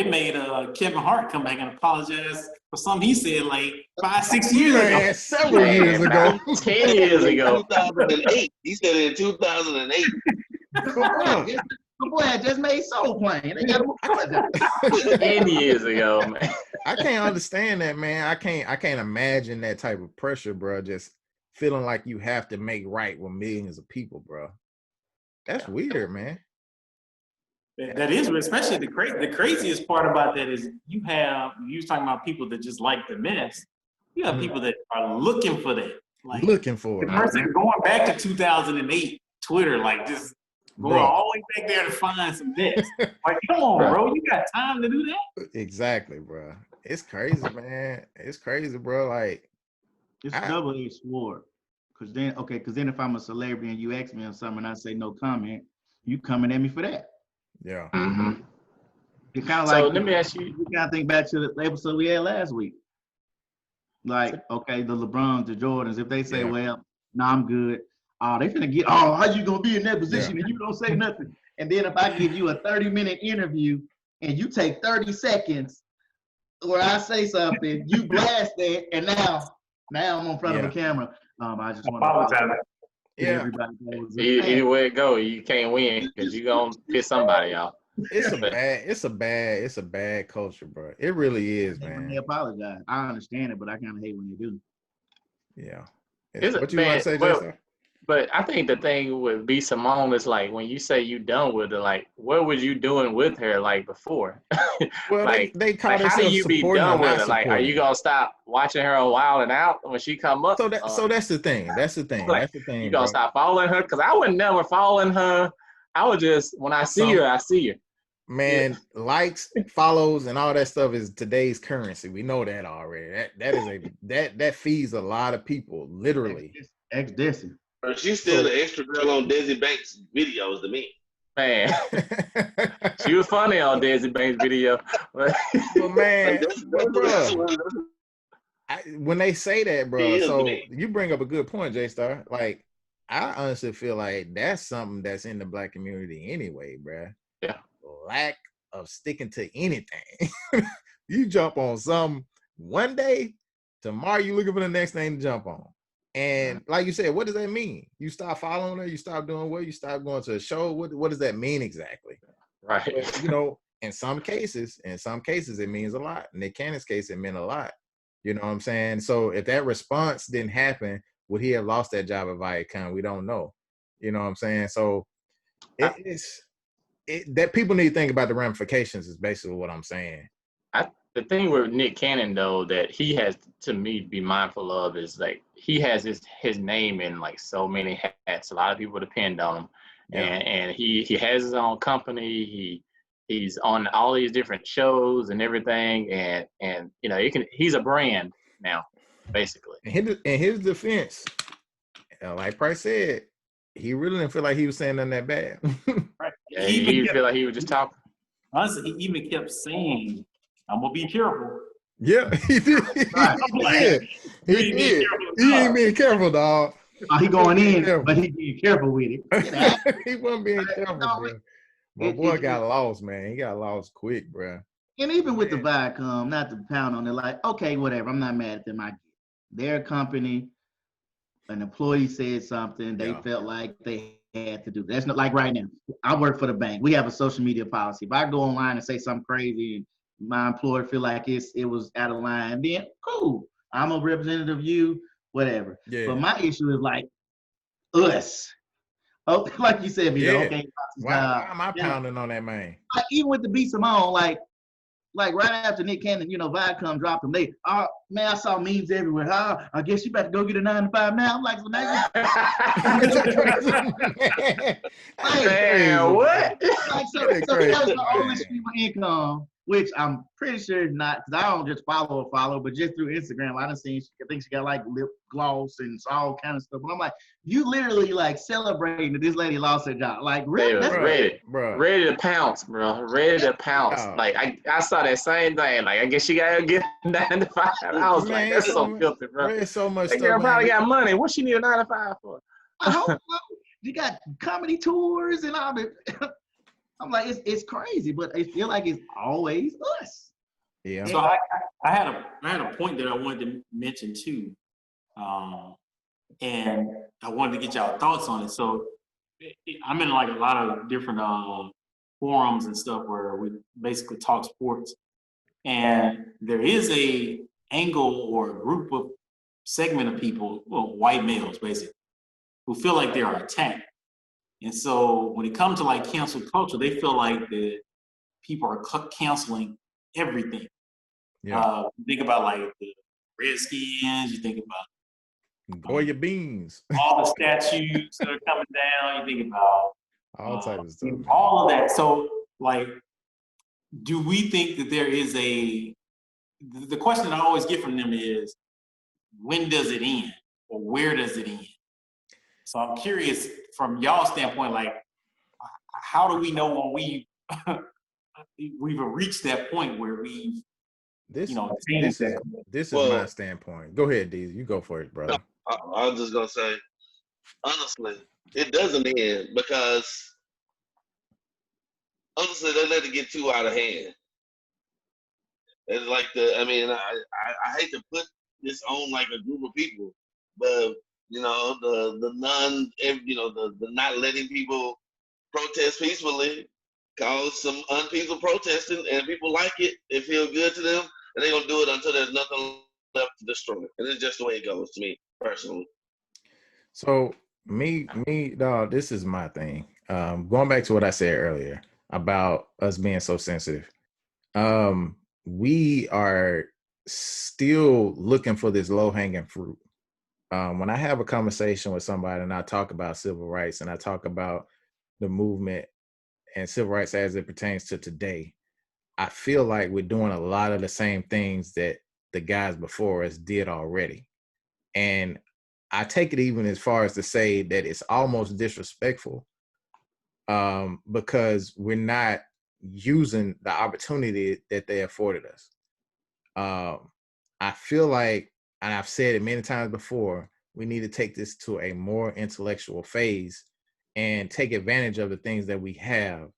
Kevin Hart come back and apologize for something he said like 5-6 years ago.
Several years ago.
10 years ago.
2008. He said it in 2008.
The boy had just made Soul Plane. They got to apologize.
10 years ago, man.
I can't understand that, man. I can't imagine that type of pressure, bro. Just feeling like you have to make right with millions of people, bro. That's weird, man.
That is, especially the craziest part about that is you was talking about people that just like the mess. You have people that are looking for that. Like
looking for
the person going back to 2008 Twitter, like just going all the way back there to find some mess. Like, come on, bro, you got time to do that?
Exactly, bro. It's crazy, man. It's crazy, bro. Like,
it's a double-edged sword. Because then if I'm a celebrity and you ask me on something and I say no comment, you coming at me for that.
Yeah.
Mm-hmm.
It's kind of
so
like,
let me ask you.
You kind of think back to the episode we had last week. Like, okay, the LeBrons, the Jordans, if they say, well, nah, I'm good. They finna get, how you gonna be in that position and you don't say nothing? And then if I give you a 30-minute interview and you take 30 seconds where I say something, you blast that, and now I'm in front of a camera. I just want to apologize. Everybody knows
either way it go, you can't win because you're gonna piss somebody off.
It's a bad culture, bro. It really is, man.
When they apologize, I understand it, but I kind of hate when they do.
Yeah.
What
you want to say, Justin?
But I think the thing with B Simone is like when you say you done with her, like what was you doing with her like before?
Well,
like,
they call
like how do
themselves
you be
supporting or
done with
not
her? Like, are you
supporting.
gonna stop watching her on Wild and Out when she come up?
So that's the thing. That's the thing.
Like,
That's the thing,
you gonna
bro.
stop following her? Cause I would never following her. I would just when I see her, I see her.
Man, likes, follows, and all that stuff is today's currency. We know that already. That feeds a lot of people, literally.
Ex-Dissing.
But she's still the extra girl on Desi Banks videos to me.
Man, she was funny on Desi Banks' video.
But man,
Bro,
when they say that, bro,
He is
so
me.
you bring up a good point, J-Star. Like, I honestly feel like that's something that's in the Black community anyway, bro.
Yeah.
Lack of sticking to anything. You jump on some one day, tomorrow you looking for the next thing to jump on. And like you said, what does that mean? You stop following her, you stop doing what? You stop going to a show. What does that mean exactly?
Right.
But, you know, in some cases, it means a lot. In Nick Cannon's case, it meant a lot. You know what I'm saying? So if that response didn't happen, would he have lost that job at Viacom? We don't know. You know what I'm saying? So that people need to think about the ramifications is basically what I'm saying.
The thing with Nick Cannon though that he has to me be mindful of is like he has his name in like so many hats. A lot of people depend on him, and he has his own company. He's on all these different shows and everything, and you know he's a brand now basically.
In his defense, like Price said, he really didn't feel like he was saying nothing that bad.
Right.
Yeah, he feel like he was just talking.
Honestly, he even kept saying, "I'm gonna be careful."
Yeah, he did. He did. He ain't being careful, dog.
He going in, but he being careful with it.
He wasn't being careful, bro. My boy got lost, man. He got lost quick, bro.
And even with the Viacom, not to pound on it, like, okay, whatever. I'm not mad at them. I get it. Their company, an employee said something, they felt like they had to do. That's not like right now. I work for the bank. We have a social media policy. If I go online and say something crazy and my employer feel like it was out of line, then cool. I'm a representative of you, whatever.
Yeah.
But my issue is like us. Oh, like you said, Vito, okay.
Why am I pounding on that man?
Like, even with the B Simone, like right after Nick Cannon, Viacom dropped him. Man, I saw memes everywhere. I guess you better go get a 9 to 5 now. I'm like, so now
Man, what?
Like, so that was the only stream of income, which I'm pretty sure is not, because I don't just follow, but just through Instagram, I done seen, I think she got like lip gloss and all kind of stuff. But I'm like, you literally like celebrating that this lady lost her job. Like, really?
Ready to pounce, bro. Ready to pounce. Oh. Like, I saw that same thing. Like, I guess she got to get 9 to 5. I was like, that's so filthy, bro.
There's so much
that
stuff.
Girl probably got money. What she need a 9 to 5 for?
I hope so. You got comedy tours and all that. I'm like, it's crazy, but I feel like it's always us.
Yeah.
So I had a point that I wanted to mention too, and I wanted to get y'all thoughts on it. So I'm in like a lot of different forums and stuff where we basically talk sports, and there is a angle or a group of segment of people, well, white males basically, who feel like they are attacked. And so when it comes to like cancel culture, they feel like that people are canceling everything.
Yeah.
You think about like the Redskins, you think about
Goya beans,
all the statues that are coming down, you think about
all types of stuff.
All of that. So like, do we think that there is the question that I always get from them is, when does it end? Or where does it end? So I'm curious from y'all standpoint, like, how do we know when we've reached that point where
this is my standpoint. Go ahead, D. You go for it, brother.
I was just gonna say, honestly, it doesn't end because honestly they let it get too out of hand. It's like I hate to put this on like a group of people, but the not letting people protest peacefully cause some unpeaceful protesting, and people like it. It feels good to them, and they're gonna do it until there's nothing left to destroy. And it's just the way it goes to me personally.
So Dog, this is my thing. Going back to what I said earlier about us being so sensitive. We are still looking for this low-hanging fruit. When I have a conversation with somebody and I talk about civil rights and I talk about the movement and civil rights as it pertains to today, I feel like we're doing a lot of the same things that the guys before us did already. And I take it even as far as to say that it's almost disrespectful because we're not using the opportunity that they afforded us. I feel like, and I've said it many times before, we need to take this to a more intellectual phase and take advantage of the things that we have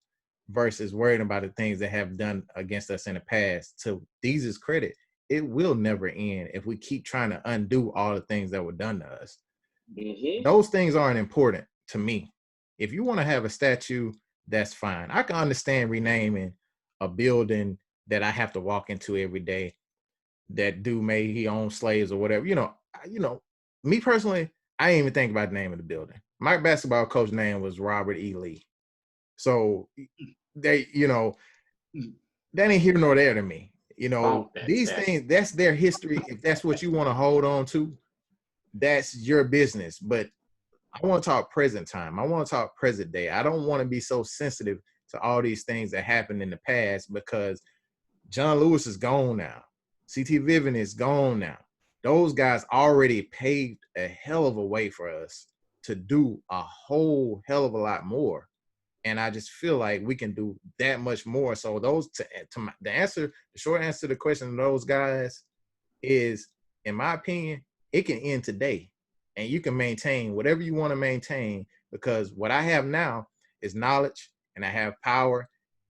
versus worrying about the things that have done against us in the past. To Deez's credit, it will never end if we keep trying to undo all the things that were done to us. Mm-hmm. Those things aren't important to me. If you want to have a statue, that's fine. I can understand renaming a building that I have to walk into every day. That dude he owned slaves or whatever. Me personally, I didn't even think about the name of the building. My basketball coach name was Robert E. Lee. So they, that ain't here nor there to me. These things, that's their history. If that's what you want to hold on to, that's your business. But I want to talk present time. I want to talk present day. I don't want to be so sensitive to all these things that happened in the past because John Lewis is gone now. C.T. Vivian is gone now. Those guys already paved a hell of a way for us to do a whole hell of a lot more. And I just feel like we can do that much more. So the short answer to the question of those guys is, in my opinion, it can end today. And you can maintain whatever you want to maintain, because what I have now is knowledge, and I have power,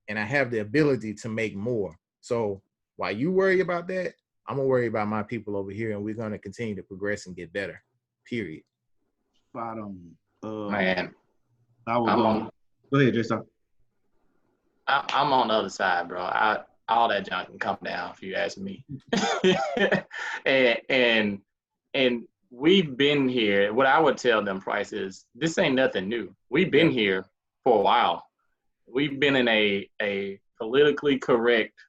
and I have the ability to make more. So while you worry about that, I'm going to worry about my people over here, and we're going to continue to progress and get better, period.
Spot on.
Man,
Go ahead, Jason.
I'm on the other side, bro. All that junk can come down if you ask me. and we've been here. What I would tell them, Price, is this ain't nothing new. We've been here for a while. We've been in a politically correct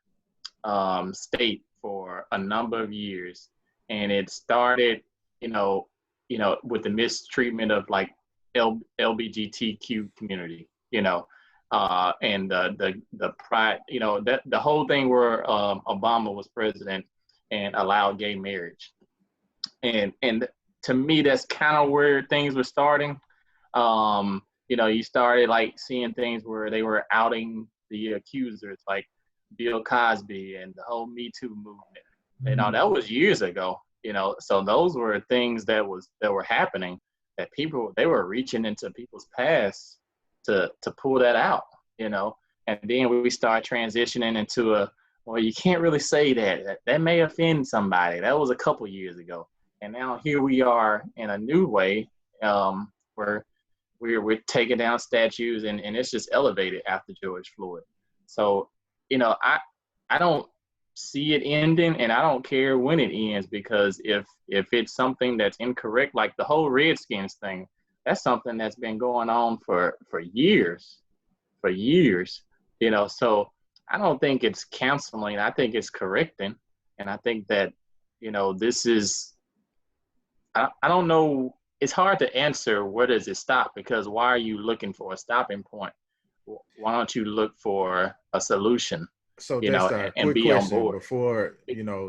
state for a number of years, and it started, with the mistreatment of like LGBTQ community, and the pride, that the whole thing where Obama was president and allowed gay marriage, and to me that's kind of where things were starting. You started like seeing things where they were outing the accusers, like Bill Cosby and the whole Me Too movement. That was years ago. So those were things that were happening, that they were reaching into people's past to pull that out. And then we start transitioning into well, you can't really say that may offend somebody. That was a couple years ago, and now here we are in a new way, where we're taking down statues, and it's just elevated after George Floyd. So, I don't see it ending, and I don't care when it ends, because if it's something that's incorrect, like the whole Redskins thing, that's something that's been going on for years. So I don't think it's canceling. I think it's correcting. And I think that, this is, I don't know. It's hard to answer where does it stop, because why are you looking for a stopping point? Why don't you look for a solution?
So and be on board before,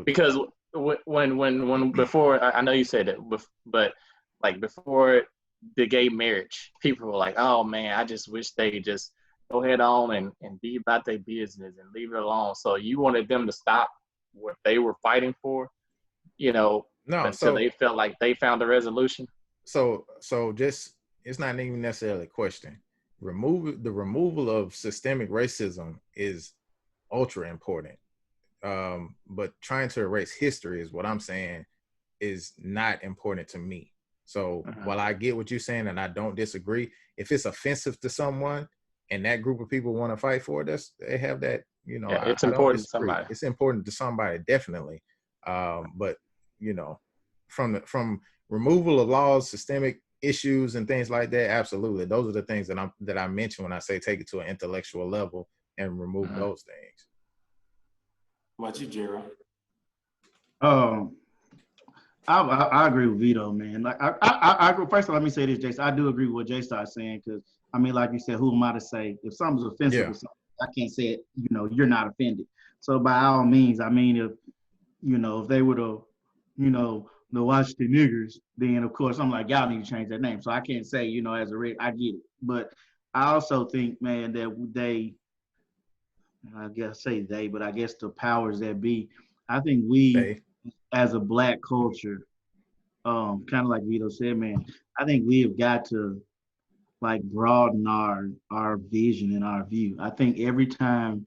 because when before, I know you said that, but like before the gay marriage, people were like, oh man, I just wish they just go head on and be about their business and leave it alone. So you wanted them to stop what they were fighting for, until they felt like they found a resolution.
So just, it's not even necessarily a question. The removal of systemic racism is ultra important. But trying to erase history is what I'm saying is not important to me. So while I get what you're saying and I don't disagree, if it's offensive to someone and that group of people want to fight for it, they have that,
it's important to somebody.
It's important to somebody, definitely. But from removal of laws, systemic issues and things like that, absolutely. Those are the things that I mention when I say take it to an intellectual level and remove those things.
What about you, Gerald?
I agree with Vito, man. Like I agree. First of all, let me say this, Jason. I do agree with what Jay started saying because I mean, like you said, who am I to say if something's offensive or something? I can't say it. You know, you're not offended. So by all means, I mean, if they were to, the Washington niggers, then of course I'm like, y'all need to change that name. So I can't say, as a I get it, but I also think, man, that I guess the powers that be, I think we as a Black culture, kind of like Vito said, man, I think we have got to like broaden our vision and our view. I think every time,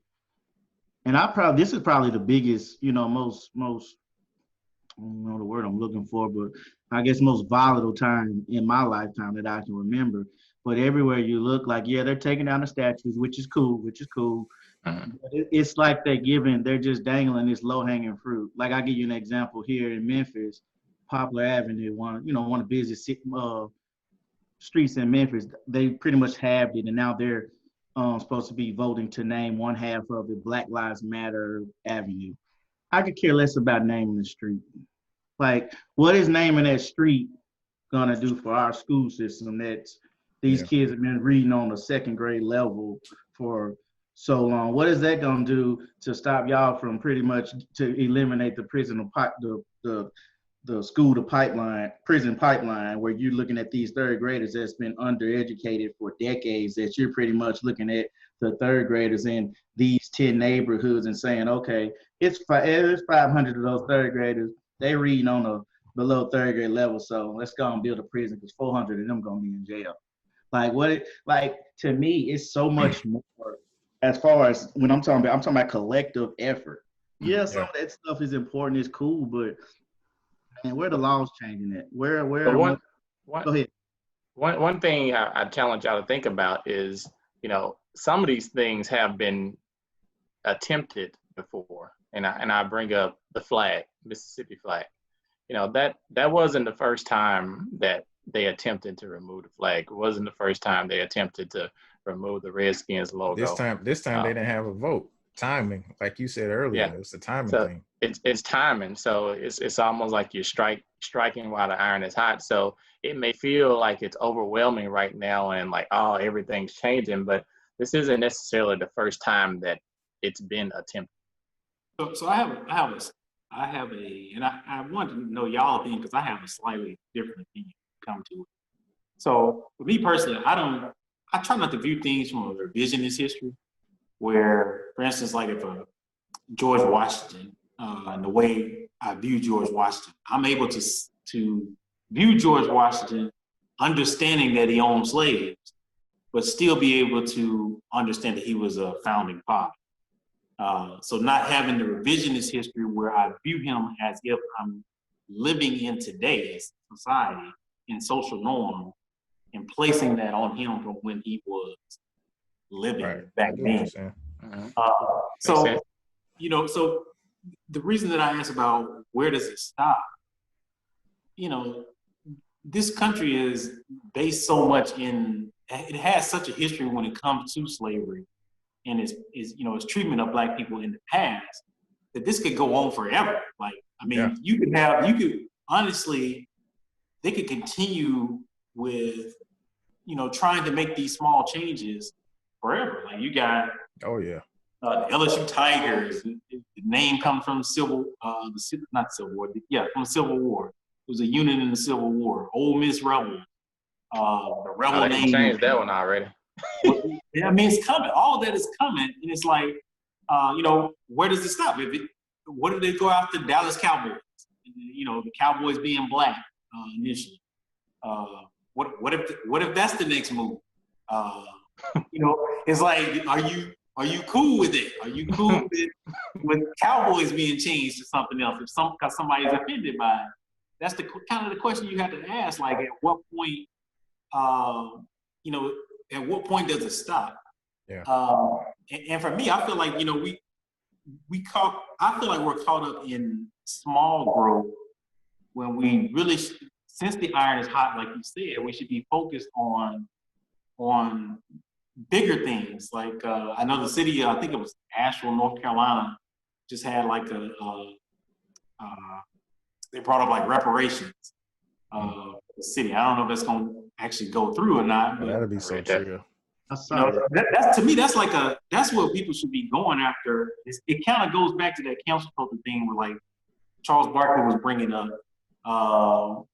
and this is probably the biggest, most I don't know the word I'm looking for, but I guess most volatile time in my lifetime that I can remember. But everywhere you look, like, yeah, they're taking down the statues, which is cool. But it's like they're just dangling this low-hanging fruit. Like I'll give you an example here in Memphis, Poplar Avenue, one of the busiest streets in Memphis. They pretty much halved it, and now they're supposed to be voting to name one half of the Black Lives Matter Avenue. I could care less about naming the street. Like, what is naming that street gonna do for our school system that these kids have been reading on a second grade level for so long? What is that gonna do to stop y'all from pretty much to eliminate the prison the school to prison pipeline, where you're looking at these third graders that's been undereducated for decades, that you're pretty much looking at the third graders in these 10 neighborhoods and saying, okay, it's 500 of those third graders, they reading on a below third grade level, so let's go and build a prison because 400 of them gonna be in jail. To me, it's so much more as far as when I'm talking about collective effort. Yeah, some of that stuff is important, it's cool, but man, where the laws changing it? Go ahead.
One thing I challenge y'all to think about is, some of these things have been attempted before, and I bring up the flag, Mississippi flag. That wasn't the first time that they attempted to remove the flag. It wasn't the first time they attempted to remove the Redskins logo.
This time they didn't have a vote. Timing, like you said earlier, it's a timing thing.
It's timing. So it's almost like you're striking while the iron is hot. So it may feel like it's overwhelming right now and like, oh, everything's changing, but this isn't necessarily the first time that it's been attempted.
So I want to know y'all opinion because I have a slightly different opinion come to it. So for me personally, I try not to view things from a revisionist history, where, for instance, like if George Washington, and the way I view George Washington, I'm able to view George Washington understanding that he owned slaves, but still be able to understand that he was a founding father. So not having the revisionist history where I view him as if I'm living in today's society in social norm and placing that on him from when he was living back then. So the reason that I asked about where does it stop, this country is based so much it has such a history when it comes to slavery and its treatment of Black people in the past, that this could go on forever. Like, I mean, they could continue with, trying to make these small changes forever. Like you got, the LSU Tigers. The name comes from from the Civil War. It was a unit in the Civil War. Ole Miss Rebels. The Rebel name.
Changed that one already.
I mean, it's coming. All that is coming, and it's like, where does it stop? What if they go after Dallas Cowboys? The Cowboys being Black initially. What if that's the next move? It's like, are you cool with it? Are you cool with Cowboys being changed to something else? Because somebody's offended by it. That's the kind of the question you have to ask. Like, at what point, at what point does it stop?
Yeah.
And for me, I feel like I feel like we're caught up in small growth when we really since the iron is hot, like you said, we should be focused on bigger things. Like I know the city, I think it was Asheville, North Carolina, just had like they brought up like reparations. The city. I don't know if that's going to actually go through or not. But
that'd be so true.
That's to me, that's what people should be going after. It kind of goes back to that council culture thing where like Charles Barkley was bringing up, talking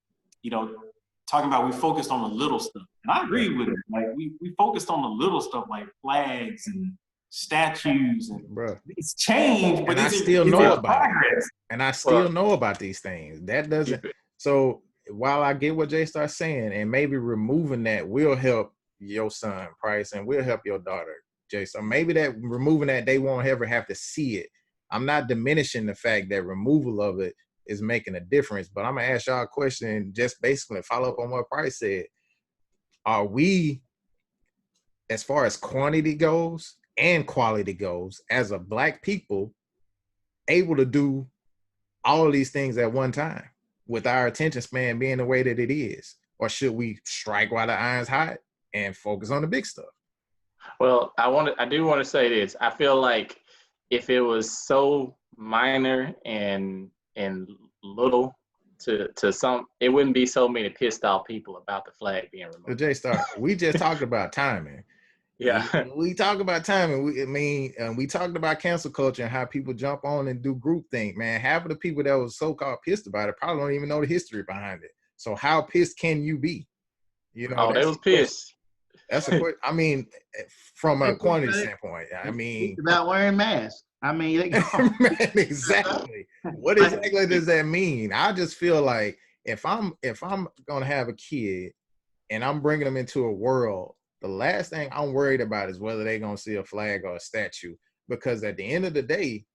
about we focused on the little stuff. And I agree with it. Like we focused on the little stuff like flags and statues and it's changed, but
I still know about it. And I still know about these things. That doesn't. So while I get what Jay starts saying, and maybe removing that will help your son Price and will help your daughter Jay. So maybe that removing that they won't ever have to see it. I'm not diminishing the fact that removal of it is making a difference, but I'm gonna ask y'all a question, just basically follow up on what Price said. Are we, as far as quantity goes and quality goes, as a Black people, able to do all of these things at one time with our attention span being the way that it is? Or should we strike while the iron's hot and focus on the big stuff?
Well, I do want to say this. I feel like if it was so minor and little to some, it wouldn't be so many pissed off people about the flag being removed.
So Jay Star, we just talked about timing.
Yeah,
we talk about timing. We talked about cancel culture and how people jump on and do groupthink. Man, half of the people that was so-called pissed about it probably don't even know the history behind it. So how pissed can you be? You know,
they was pissed.
That's a question. I mean, from a quantity standpoint. I mean,
it's about wearing masks. I mean,
exactly. What exactly does that mean? I just feel like if I'm gonna have a kid and I'm bringing them into a world, the last thing I'm worried about is whether they're gonna see a flag or a statue. Because at the end of the day,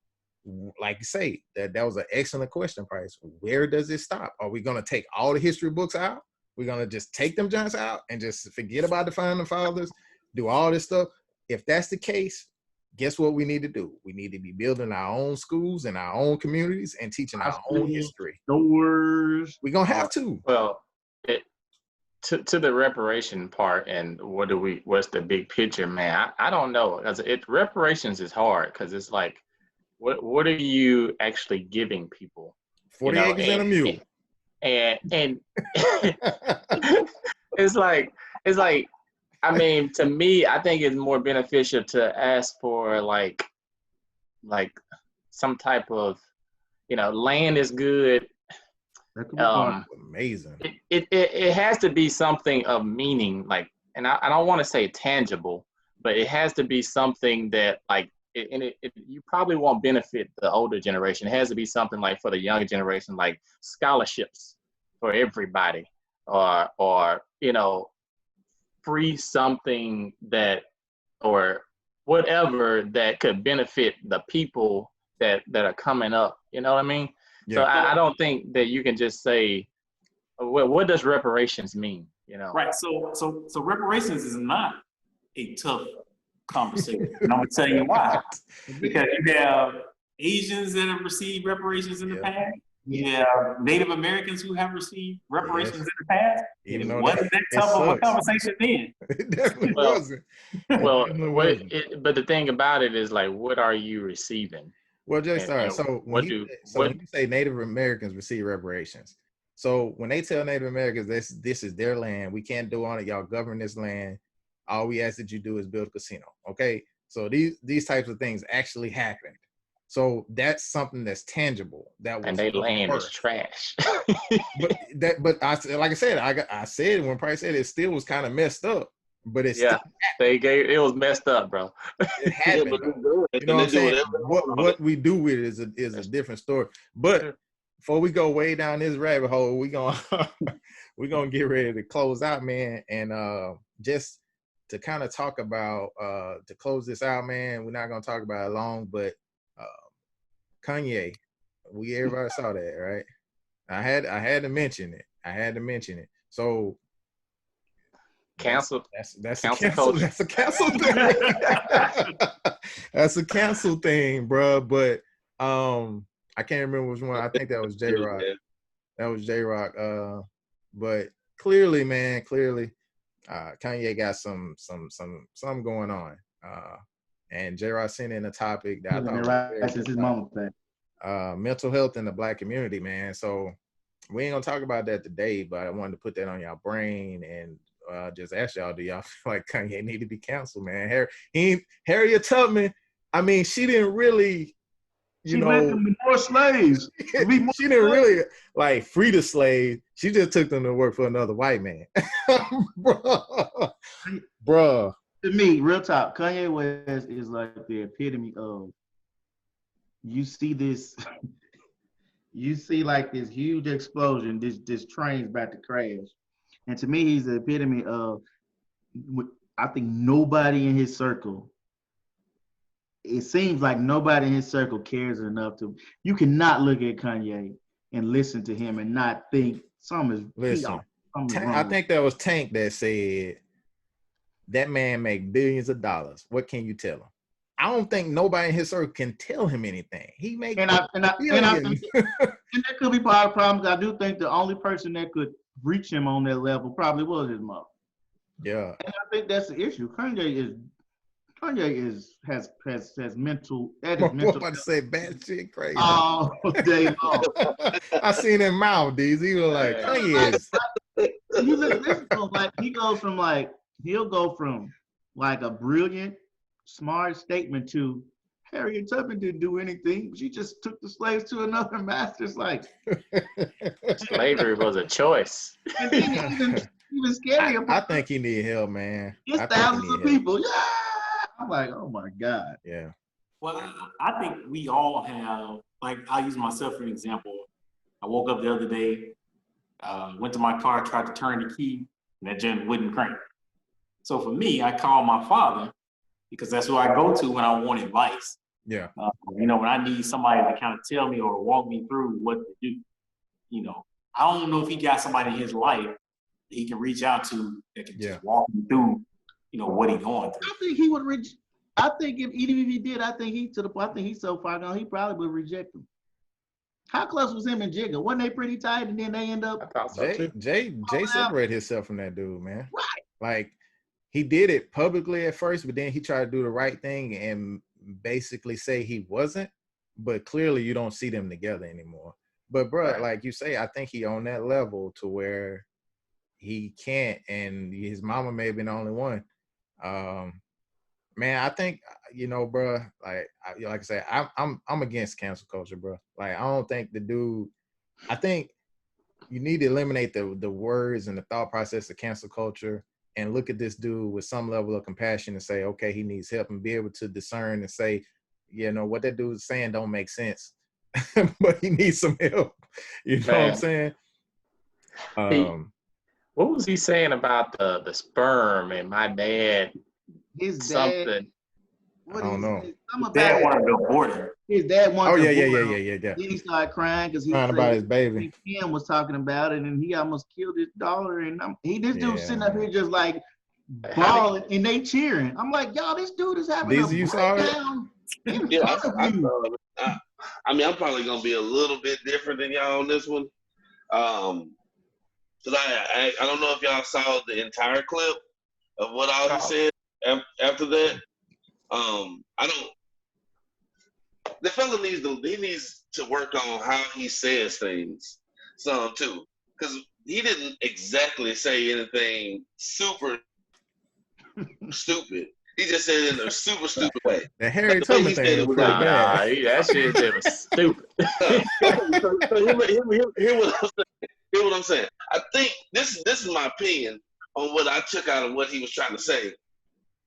like you say, that was an excellent question, Price. Where does it stop? Are we gonna take all the history books out? We're gonna just take them giants out and just forget about the founding fathers, do all this stuff? If that's the case, guess what we need to do? We need to be building our own schools and our own communities and teaching our own history.
Doors.
We're gonna have to.
Well, to the reparation part and what's the big picture, man? I don't know, because reparations is hard because it's like, what are you actually giving people?
40 acres and a mule.
And it's like I mean, to me, I think it's more beneficial to ask for like some type of, land is good.
Amazing.
It has to be something of meaning, like, and I don't want to say tangible, but it has to be something that like, you probably won't benefit the older generation. It has to be something like for the younger generation, like scholarships for everybody, or free something that, or whatever that could benefit the people that are coming up. You know what I mean? Yeah. So I don't think that you can just say, what does reparations mean?
Right. So reparations is not a tough conversation. And I'm gonna tell you why. Because you have Asians that have received reparations in the past. You have Native Americans who have received reparations in the past.
Even though
wasn't that tough of a conversation then?
It definitely wasn't.
Well, but the thing about it is, like, what are you receiving?
Well, just start. So when you say Native Americans receive reparations, so when they tell Native Americans this is their land, we can't do on it, y'all govern this land. All we ask that you do is build a casino. Okay, so these types of things actually happened. So that's something that's tangible. And
they land is trash.
but I said when Price said it still was kind of messed up. But it's
it was messed up, bro.
It happened. You know what I'm saying? What we do with it is a different story. But before we go way down this rabbit hole, we're gonna get ready to close out, man. And just to kind of talk about to close this out, man. We're not gonna talk about it long, but Kanye, everybody saw that, right? I had to mention it. So
cancel.
That's a cancel thing. That's a cancel thing, bro. But I can't remember which one. I think that was J-Rock. That was J-Rock. but clearly, man, Kanye got some going on. And J-Rod sent in a topic that I thought was
right since his mama passed.
Mental health in the Black community, man. So we ain't gonna talk about that today, but I wanted to put that on y'all brain and just ask y'all, do y'all feel like Kanye need to be canceled, man? Harriet Tubman, I mean, she didn't really,
she made them be more slaves.
She didn't really like free the slaves. She just took them to work for another white man. Bruh.
To me, real talk, Kanye West is like the epitome of, you see this, you see like this huge explosion, this train's about to crash. And to me, he's the epitome of, I think nobody in his circle, it seems like nobody in his circle cares enough to, you cannot look at Kanye and listen to him and not think something is wrong.
I think that was Tank that said, that man make billions of dollars. What can you tell him? I don't think nobody in his circle can tell him anything. He makes
and I think that could be part of the problem. I do think the only person that could reach him on that level probably was his mother.
Yeah.
And I think that's the issue. Kanye has mental. That is
I'm
mental.
about to say bad shit crazy.
Oh, day long.
I seen him mouth, D's. He was like, Kanye is.
You listen to him, like he'll go from like a brilliant, smart statement to Harriet Tubman didn't do anything. She just took the slaves to another master. It's like
slavery was a choice.
And then even scarier.
I think he need help, man.
It's thousands of people. Yeah. I'm like, oh my God.
Yeah.
Well, I think we all have, like, I'll use myself for an example. I woke up the other day, went to my car, tried to turn the key, and that joint wouldn't crank. So for me, I called my father because that's who I go to when I want advice.
Yeah.
When I need somebody to kind of tell me or walk me through what to do. I don't know if he got somebody in his life that he can reach out to that can just walk him through, what he's going through.
I think he would I think even if he did, I think he's so far gone, he probably would reject him. How close was him and Jigga? Wasn't they pretty tight? And then they end up.
I thought so too.
Jay separated himself from that dude, man.
Right.
Like, he did it publicly at first, but then he tried to do the right thing and basically say he wasn't. But clearly, you don't see them together anymore. But bro, like you say, I think he on that level to where he can't, and his mama may have been the only one. Man, I think bro. Like I say, I'm against cancel culture, bro. Like, I don't think the dude. I think you need to eliminate the words and the thought process of cancel culture and look at this dude with some level of compassion and say, okay, he needs help, and be able to discern and say, what that dude is saying don't make sense, but he needs some help. You know what I'm saying?
What was he saying about the sperm and my dad?
His
something.
Dad.
I don't know.
His dad wanted to abort him.
His dad wanted to abort him.
Yeah.
Then he started crying because he
crying about his baby.
Kim was talking about it, and he almost killed his daughter. And this dude sitting up here just like bawling, and they cheering. I'm like, y'all, this dude is having a breakdown.
I mean, I'm probably gonna be a little bit different than y'all on this one, because I don't know if y'all saw the entire clip of what Aldi said after that. The fella needs to work on how he says things some too, because he didn't exactly say anything super stupid. He just said it in a super stupid way.
The Harry Tubman thing was pretty bad.
That shit was stupid.
Hear what I'm saying. I think this is my opinion on what I took out of what he was trying to say,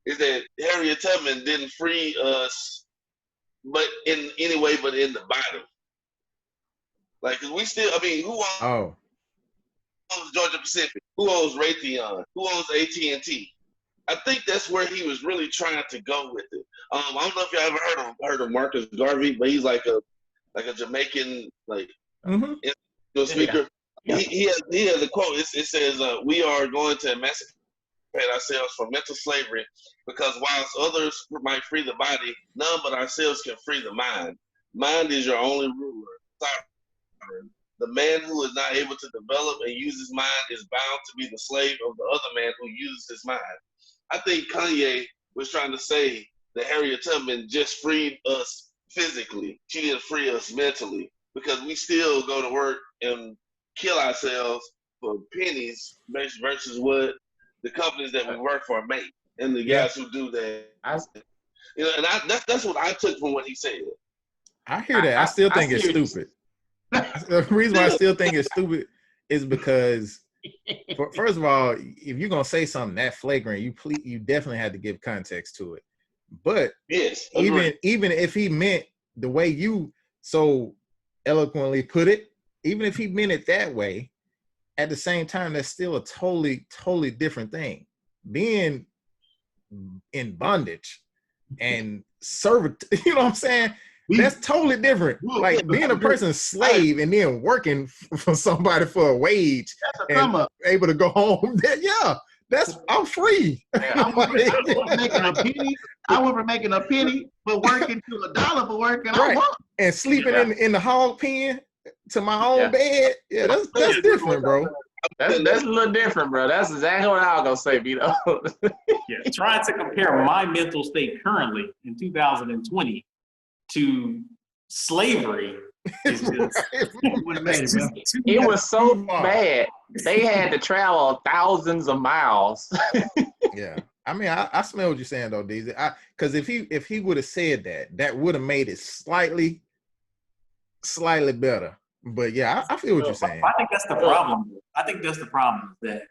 is that Harriet Tubman didn't free us, but in any way but in the body. Like, we still, who owns Georgia Pacific? Who owns Raytheon? Who owns AT&T? I think that's where he was really trying to go with it. I don't know if y'all ever heard of Marcus Garvey, but he's like a Jamaican speaker. Yeah. He has a quote. It says, "We are going to emancipate ourselves from mental slavery, because whilst others might free the body, none but ourselves can free the mind. Mind is your only ruler, sovereign. the man who is not able to develop and use his mind is bound to be the slave of the other man who uses his mind. I think Kanye was trying to say that Harriet Tubman just freed us physically. She didn't free us mentally, because we still go to work and kill ourselves for pennies versus what the companies that we work for make, and the guys who do that. You know, and that's what I took from what he said.
I hear that. I still think it's stupid. The reason why I still think it's stupid is because, first of all, if you're gonna say something that flagrant, you definitely had to give context to it. But
yes,
even if he meant the way you so eloquently put it, even if he meant it that way, at the same time, that's still a totally different thing. Being in bondage and servant, you know what I'm saying? That's totally different. Like being a person's slave and then working for somebody for a wage and able to go home. I'm free.
I wasn't making a penny, but working to $1 for working.
Right. And sleeping in the hog pen to my own bed. Yeah, that's different, bro.
That's a little different, bro. That's exactly what I was gonna say, Vito.
Trying to compare my mental state currently in 2020 to slavery is just,
it was so bad. They had to travel thousands of miles.
Yeah. I mean, I smell what you're saying though, DZ. Because if he would have said that would have made it slightly better. But yeah, I feel what you're saying.
I think that's the problem. That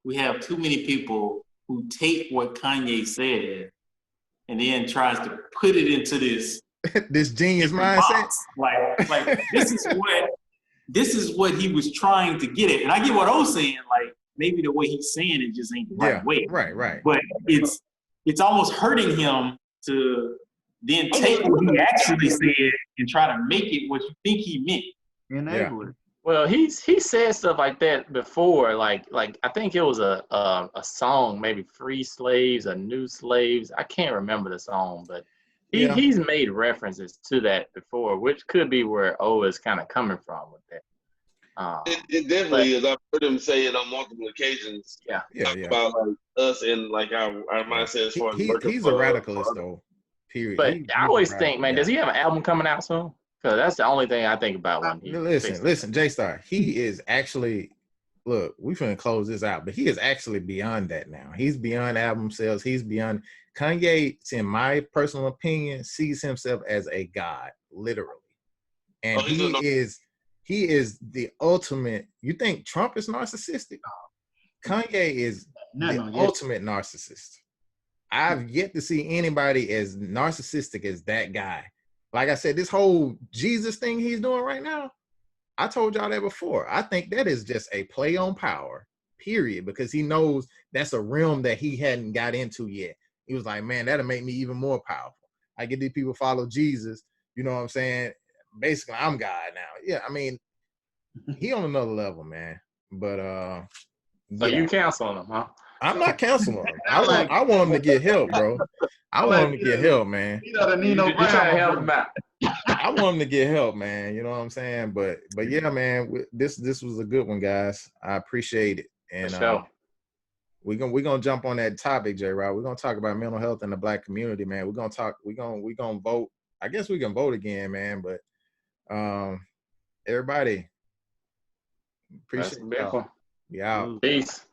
we have too many people who take what Kanye said and then tries to put it into this
this genius mindset.
Like this is what he was trying to get at. And I get what O's saying, like maybe the way he's saying it just ain't the right way.
Right.
But it's almost hurting him to then take what he actually said and try to make it what you think he meant.
Yeah.
Well, he said stuff like that before, like I think it was a song, maybe Free Slaves or New Slaves. I can't remember the song, but he's made references to that before, which could be where O is kind of coming from with that.
It definitely is. I've heard him say it on multiple occasions.
Yeah.
About like us and like our mindset as far as
he's a radicalist though. Period.
But I always think, man, does he have an album coming out soon? Because that's the only thing I think about when he.
Listen, J-Star. He is actually. Look, we finna close this out, but he is actually beyond that now. He's beyond album sales. He's beyond. Kanye, in my personal opinion, sees himself as a god, literally, and he is the ultimate. You think Trump is narcissistic? Kanye is the ultimate narcissist. I've yet to see anybody as narcissistic as that guy. Like I said, this whole Jesus thing he's doing right now, I told y'all that before. I think that is just a play on power, period, because he knows that's a realm that he hadn't got into yet. He was like, man, that'll make me even more powerful. I get these people follow Jesus. You know what I'm saying? Basically, I'm God now. Yeah, I mean, he on another level, man. But
so you canceling him, huh?
I'm not canceling him. I want him to get help, bro. I want him to get help, man.
You trying to help him out.
I want him to get help, man. You know what I'm saying? But yeah, man, this was a good one, guys. I appreciate it. And we're gonna jump on that topic, J-Rod. We're gonna talk about mental health in the Black community, man. We're gonna vote. I guess we can vote again, man. But everybody, appreciate it.
Yeah. Peace.